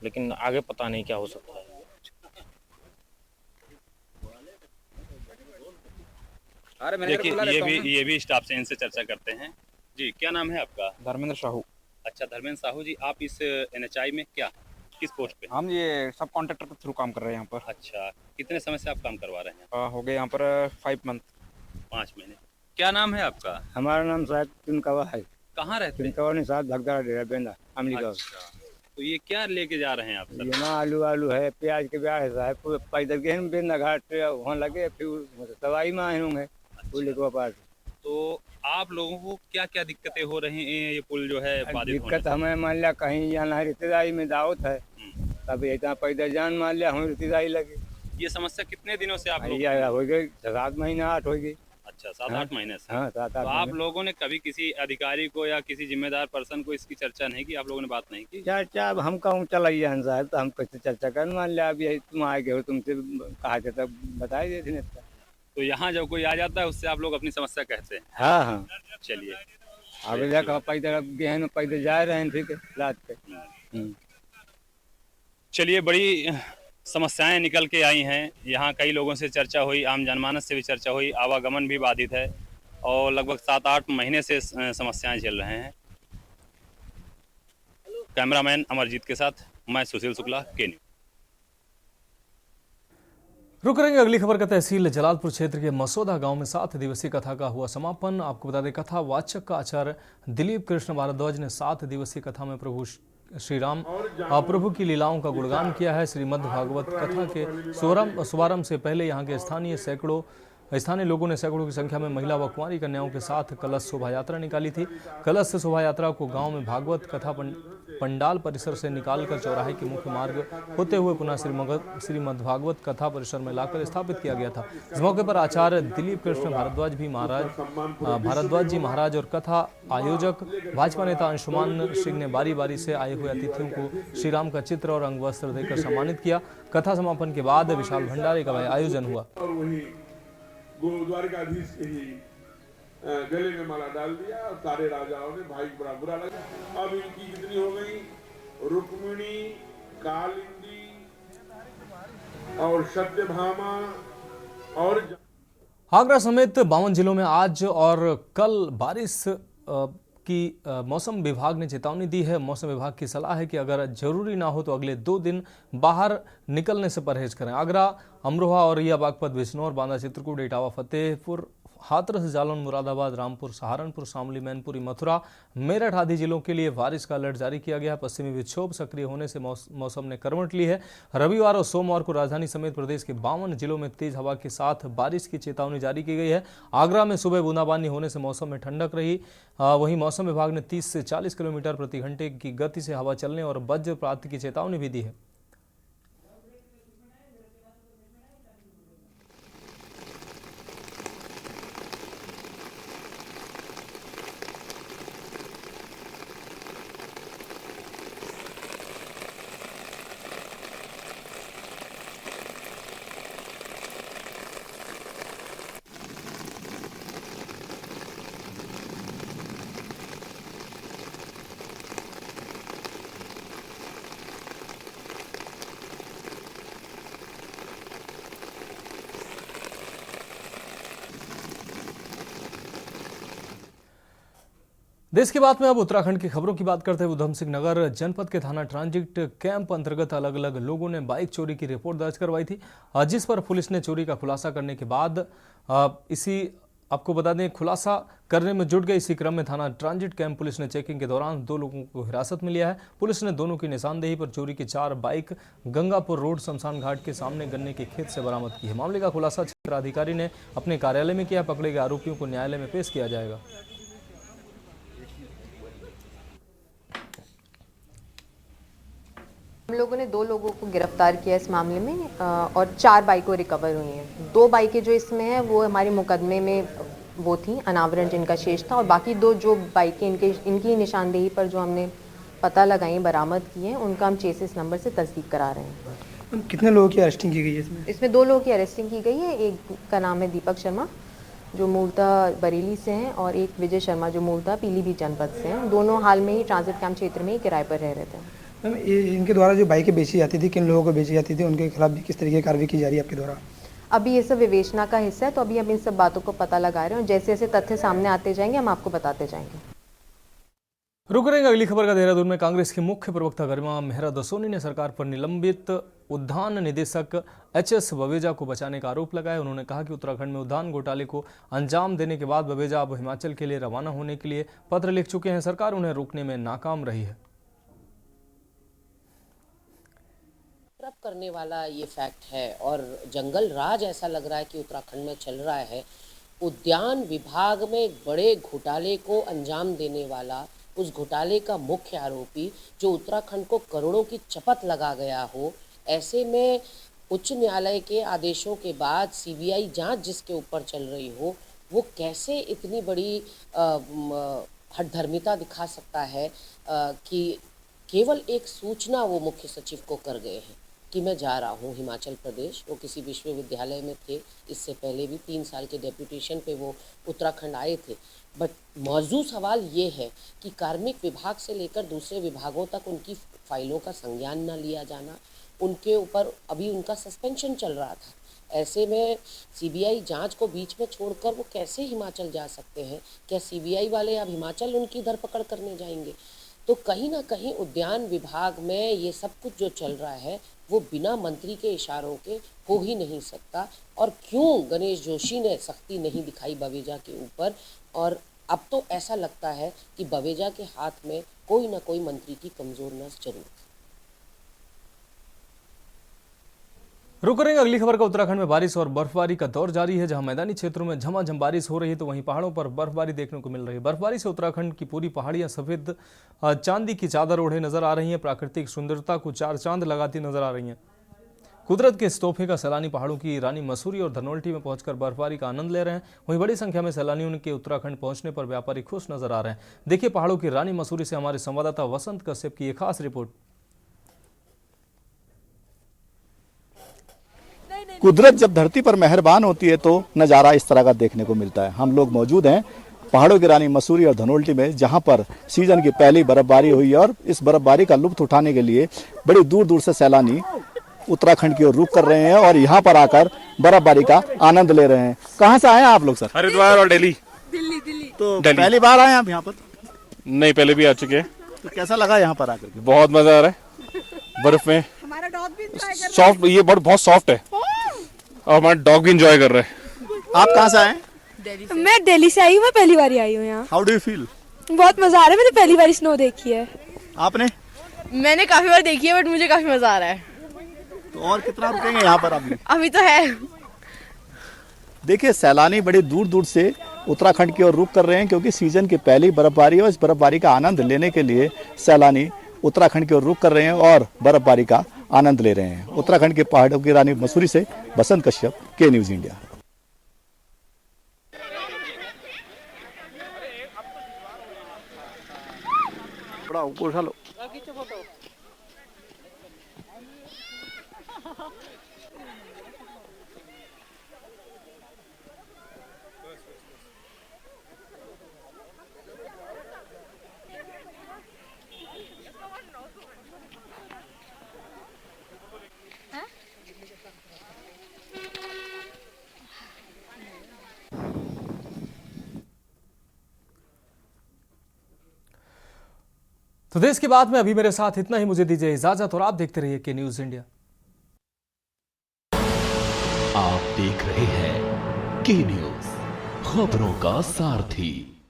Speaker 25: लेकिन आगे पता नहीं क्या हो सकता है।
Speaker 24: देखिए ये भी स्टाफ से इनसे चर्चा करते हैं। जी, क्या नाम है आपका?
Speaker 5: धर्मेंद्र साहू।
Speaker 24: अच्छा, धर्मेंद्र साहू जी, आप इस NHI में क्या किस पोस्ट पे?
Speaker 5: हम ये सब कॉन्ट्रैक्टर के थ्रू काम कर रहे हैं यहाँ पर।
Speaker 24: अच्छा, कितने समय से आप काम करवा रहे हैं?
Speaker 5: हो गए यहाँ पर 5 मंथ।
Speaker 24: 5 महीने। क्या नाम है आपका?
Speaker 6: हमारा नाम शायद तिनकवा है।
Speaker 24: कहाँ रहते हैं?
Speaker 6: तिनकवा नहीं साहब, भगदड़ा डेरा बेंदा अमलीगढ़।
Speaker 24: अच्छा, तो ये क्या लेके जा रहे हैं आप सर?
Speaker 6: ये ना आलू है, प्याज के ब्याह है साहब, पैदल गए बेंदा घाट वहाँ लगे, फिर दवाई में आए होंगे पुल के पास।
Speaker 24: तो आप लोगों को क्या क्या दिक्कतें हो रही हैं, ये पुल जो है बाधित होने
Speaker 6: दिक्कत हमें मान लिया कहीं जाना है, रिश्तेदारी में दावत है, तब इतना पैदल जान मान लिया हम रिश्तेदारी लगे।
Speaker 24: ये समस्या कितने दिनों से आप लोग?
Speaker 6: हो गई 7 महीने 8 हो गई।
Speaker 24: अच्छा, 7-8 महीने से।
Speaker 6: हाँ, 7-8
Speaker 24: तो आप लोगों ने कभी किसी अधिकारी को या किसी जिम्मेदार पर्सन को इसकी चर्चा नहीं की? आप लोगों ने बात नहीं की?
Speaker 6: चर्चा अब हम कहूँ चलाइए साहब, तो हम कैसे चर्चा कर, मान लिया अब यही तुम आए गए हो, तुमसे कहा जाता बताई देते।
Speaker 24: तो यहाँ जब कोई आ जाता है उससे आप लोग अपनी समस्या कहते हैं?
Speaker 6: हाँ हाँ।
Speaker 24: चलिए,
Speaker 6: अब देखा पैदल गहन पैदल जा रहे हैं, ठीक है रात पे।
Speaker 24: चलिए, बड़ी समस्याएं निकल के आई हैं। यहाँ कई लोगों से चर्चा हुई, आम जनमानस से भी चर्चा हुई, आवागमन भी बाधित है और लगभग 7-8 महीने से समस्याएं चल रहे हैं। कैमरामैन अमरजीत के साथ मैं सुशील शुक्ला, के न्यूज़।
Speaker 1: रुक रहेंगे अगली खबर का। तहसील जलालपुर क्षेत्र के मसौदा गांव में 7 दिवसीय कथा का हुआ समापन। आपको बता दें, कथा वाचक का आचार्य दिलीप कृष्ण भारद्वाज ने 7 दिवसीय कथा में प्रभु श्री राम प्रभु की लीलाओं का गुणगान किया है। श्रीमद् भागवत कथा के शुभारंभ से पहले यहाँ के स्थानीय लोगों ने सैकड़ों की संख्या में महिला व कुंवारी कन्याओं के साथ कलश शोभा यात्रा निकाली थी। कलश शोभा यात्रा को गांव में भागवत कथा पंडाल परिसर से निकालकर चौराहे के मुख्य मार्ग होते हुए पुनः श्रीमद् भागवत कथा परिसर में लाकर स्थापित किया गया था। इस मौके पर आचार्य दिलीप कृष्ण भारद्वाज जी महाराज और कथा आयोजक भाजपा नेता अंशुमान सिंह ने बारी बारी से आए हुए अतिथियों को श्री राम का चित्र और अंग वस्त्र देकर सम्मानित किया। कथा समापन के बाद विशाल भंडारे का आयोजन हुआ।
Speaker 8: द्वारिकाधीश के ही गले में माला डाल दिया और सारे राजाओं ने, भाई बड़ा बुरा लगा। अब इनकी कितनी हो गई, रुक्मिणी, कालिंदी और सत्यभामा और
Speaker 1: आगरा समेत 52 जिलों में आज और कल बारिश की मौसम विभाग ने चेतावनी दी है। मौसम विभाग की सलाह है कि अगर जरूरी ना हो तो अगले 2 दिन बाहर निकलने से परहेज करें। आगरा, अमरोहा, औरैया, बागपत, बिजनौर, बांदा, चित्रकूट, इटावा, फतेहपुर, हाथरस, जालौन, मुरादाबाद, रामपुर, सहारनपुर, शामली, मैनपुरी, मथुरा, मेरठ आदि जिलों के लिए बारिश का अलर्ट जारी किया गया है। पश्चिमी विक्षोभ सक्रिय होने से मौसम ने करवट ली है। रविवार और सोमवार को राजधानी समेत प्रदेश के 52 जिलों में तेज हवा के साथ बारिश की चेतावनी जारी की गई है। आगरा में सुबह बूंदाबांदी होने से मौसम में ठंडक रही। वहीं मौसम विभाग ने 30 से 40 किलोमीटर प्रति घंटे की गति से हवा चलने और वज्रपात की चेतावनी भी दी है। देश की बात में अब उत्तराखंड की खबरों की बात करते हुए उधम सिंह नगर जनपद के थाना ट्रांजिट कैंप अंतर्गत अलग अलग लोगों ने बाइक चोरी की रिपोर्ट दर्ज करवाई थी, जिस पर पुलिस ने चोरी का खुलासा करने के बाद आपको बता दें खुलासा करने में जुट गई। इसी क्रम में थाना ट्रांजिट कैंप पुलिस ने चेकिंग के दौरान 2 लोगों को हिरासत में लिया है। पुलिस ने दोनों की निशानदेही पर चोरी की 4 बाइक गंगापुर रोड शमशान घाट के सामने गन्ने के खेत से बरामद की है। मामले का खुलासा क्षेत्राधिकारी ने अपने कार्यालय में किया। पकड़े गए आरोपियों को न्यायालय में पेश किया जाएगा।
Speaker 9: हम लोगों ने 2 लोगों को गिरफ्तार किया इस मामले में और 4 बाइकें रिकवर हुई हैं। 2 बाइकें जो इसमें हैं वो हमारे मुकदमे में वो थी, अनावरण जिनका शेष था, और बाकी 2 जो बाइकें इनकी निशानदेही पर जो हमने पता लगाई बरामद की हैं उनका हम चेसिस नंबर से तस्दीक करा रहे हैं।
Speaker 10: कितने लोगों की अरेस्टिंग की गई है इसमें?
Speaker 9: इसमें 2 लोगों की अरेस्टिंग की गई है। एक का नाम है दीपक शर्मा जो मूलतः बरेली से हैं और एक विजय शर्मा जो मूलतः पीलीभीत जनपद से हैं। दोनों हाल में ही ट्रांजिट कैंप क्षेत्र में ही किराए पर रह रहे थे।
Speaker 10: मैम इनके द्वारा जो बाइकें बेची जाती थी, किन लोगों को बेची जाती थी, उनके खिलाफ भी किस तरीके की कार्रवाई की जा रही है आपके द्वारा?
Speaker 9: अभी ये सब विवेचना का हिस्सा है, तो अभी हम इन सब बातों को पता लगा रहे हैं और जैसे जैसे तथ्य सामने आते जाएंगे हम आपको बताते जाएंगे।
Speaker 1: रुक रहेंगे अगली खबर का। देहरादून में कांग्रेस की मुख्य प्रवक्ता गरिमा मेहरा दसोनी ने सरकार पर निलंबित उद्यान निदेशक एचएस बवेजा को बचाने का आरोप लगाया। उन्होंने कहा कि उत्तराखंड में उद्यान घोटाले को अंजाम देने के बाद बवेजा अब हिमाचल के लिए रवाना होने के लिए पत्र लिख चुके हैं। सरकार उन्हें रोकने में नाकाम रही है।
Speaker 11: करने वाला ये फैक्ट है और जंगल राज ऐसा लग रहा है कि उत्तराखंड में चल रहा है। उद्यान विभाग में एक बड़े घोटाले को अंजाम देने वाला, उस घोटाले का मुख्य आरोपी जो उत्तराखंड को करोड़ों की चपत लगा गया हो, ऐसे में उच्च न्यायालय के आदेशों के बाद सीबीआई जांच जिसके ऊपर चल रही हो, वो कैसे इतनी बड़ी हठधर्मिता दिखा सकता है कि केवल एक सूचना वो मुख्य सचिव को कर गए हैं कि मैं जा रहा हूँ हिमाचल प्रदेश। वो किसी विश्वविद्यालय में थे, इससे पहले भी 3 साल के डेप्यूटेशन पे वो उत्तराखंड आए थे। बट मौजूद सवाल ये है कि कार्मिक विभाग से लेकर दूसरे विभागों तक उनकी फाइलों का संज्ञान न लिया जाना, उनके ऊपर अभी उनका सस्पेंशन चल रहा था। ऐसे में सीबीआई जांच को बीच में छोड़कर वो कैसे हिमाचल जा सकते हैं? क्या सीबीआई वाले अब हिमाचल उनकी धरपकड़ करने जाएंगे? तो कहीं ना कहीं उद्यान विभाग में ये सब कुछ जो चल रहा है वो बिना मंत्री के इशारों के हो ही नहीं सकता। और क्यों गणेश जोशी ने सख्ती नहीं दिखाई बवेजा के ऊपर? और अब तो ऐसा लगता है कि बवेजा के हाथ में कोई ना कोई मंत्री की कमजोर नस जरूर थी।
Speaker 1: रुक करेंगे अगली खबर का। उत्तराखंड में बारिश और बर्फबारी का दौर जारी है। जहां मैदानी क्षेत्रों में झमाझम बारिश हो रही है तो वहीं पहाड़ों पर बर्फबारी देखने को मिल रही है। बर्फबारी से उत्तराखंड की पूरी पहाड़ियां सफेद चांदी की चादर ओढ़े नजर आ रही हैं। प्राकृतिक सुंदरता को 4 चांद लगाती नजर आ रही हैं। कुदरत के इस तोहफे का सैलानी पहाड़ों की रानी मसूरी और धनोल्टी में पहुंचकर बर्फबारी का आनंद ले रहे हैं। वहीं बड़ी संख्या में सैलानियों के उत्तराखंड पहुंचने पर व्यापारी खुश नजर आ रहे हैं। देखिए पहाड़ों की रानी मसूरी से हमारे संवाददाता वसंत कश्यप की एक खास रिपोर्ट।
Speaker 12: कुदरत जब धरती पर मेहरबान होती है तो नज़ारा इस तरह का देखने को मिलता है। हम लोग मौजूद हैं पहाड़ों की रानी मसूरी और धनोल्टी में, जहां पर सीजन की पहली बर्फबारी हुई है और इस बर्फबारी का लुत्फ उठाने के लिए बड़ी दूर दूर से सैलानी उत्तराखंड की ओर रुख कर रहे हैं और यहाँ पर आकर बर्फबारी का आनंद ले रहे हैं। कहाँ से आए हैं आप लोग सर?
Speaker 14: हरिद्वार और दिल्ली।
Speaker 12: तो पहली बार आए आप यहाँ पर?
Speaker 14: नहीं, पहले भी आ चुके हैं।
Speaker 12: तो कैसा लगा यहाँ पर आकर के?
Speaker 14: बहुत मजा आ रहा है बर्फ में। सॉफ्ट, ये बहुत सॉफ्ट है और हमारा डॉग भी इंजॉय कर रहा है।
Speaker 12: आप कहाँ से आए?
Speaker 26: मैं दिल्ली से आई हूँ, मैं पहली बार आई हूँ यहाँ।
Speaker 12: How do you feel?
Speaker 26: बहुत मजा आ रहा है, मैंने पहली बार स्नो देखी है।
Speaker 12: आपने?
Speaker 26: मैंने काफी बार देखी है बट मुझे काफी मजा आ रहा है।
Speaker 12: तो और कितना रुकेंगे यहाँ पर अभी?
Speaker 26: अभी तो है।
Speaker 12: देखिए सैलानी बड़ी दूर दूर से उत्तराखंड की ओर रुख कर रहे हैं क्योंकि सीजन की पहली बर्फबारी है और इस बर्फबारी का आनंद लेने के लिए सैलानी उत्तराखंड की ओर रुख कर रहे हैं और बर्फबारी का आनंद ले रहे हैं। उत्तराखंड के पहाड़ों की रानी मसूरी से बसंत कश्यप, के न्यूज इंडिया। उठा लो।
Speaker 1: तो देश की बात में अभी मेरे साथ इतना ही। मुझे दीजिए इजाजत और आप देखते रहिए के न्यूज इंडिया।
Speaker 2: आप देख रहे हैं के न्यूज, खबरों का सारथी।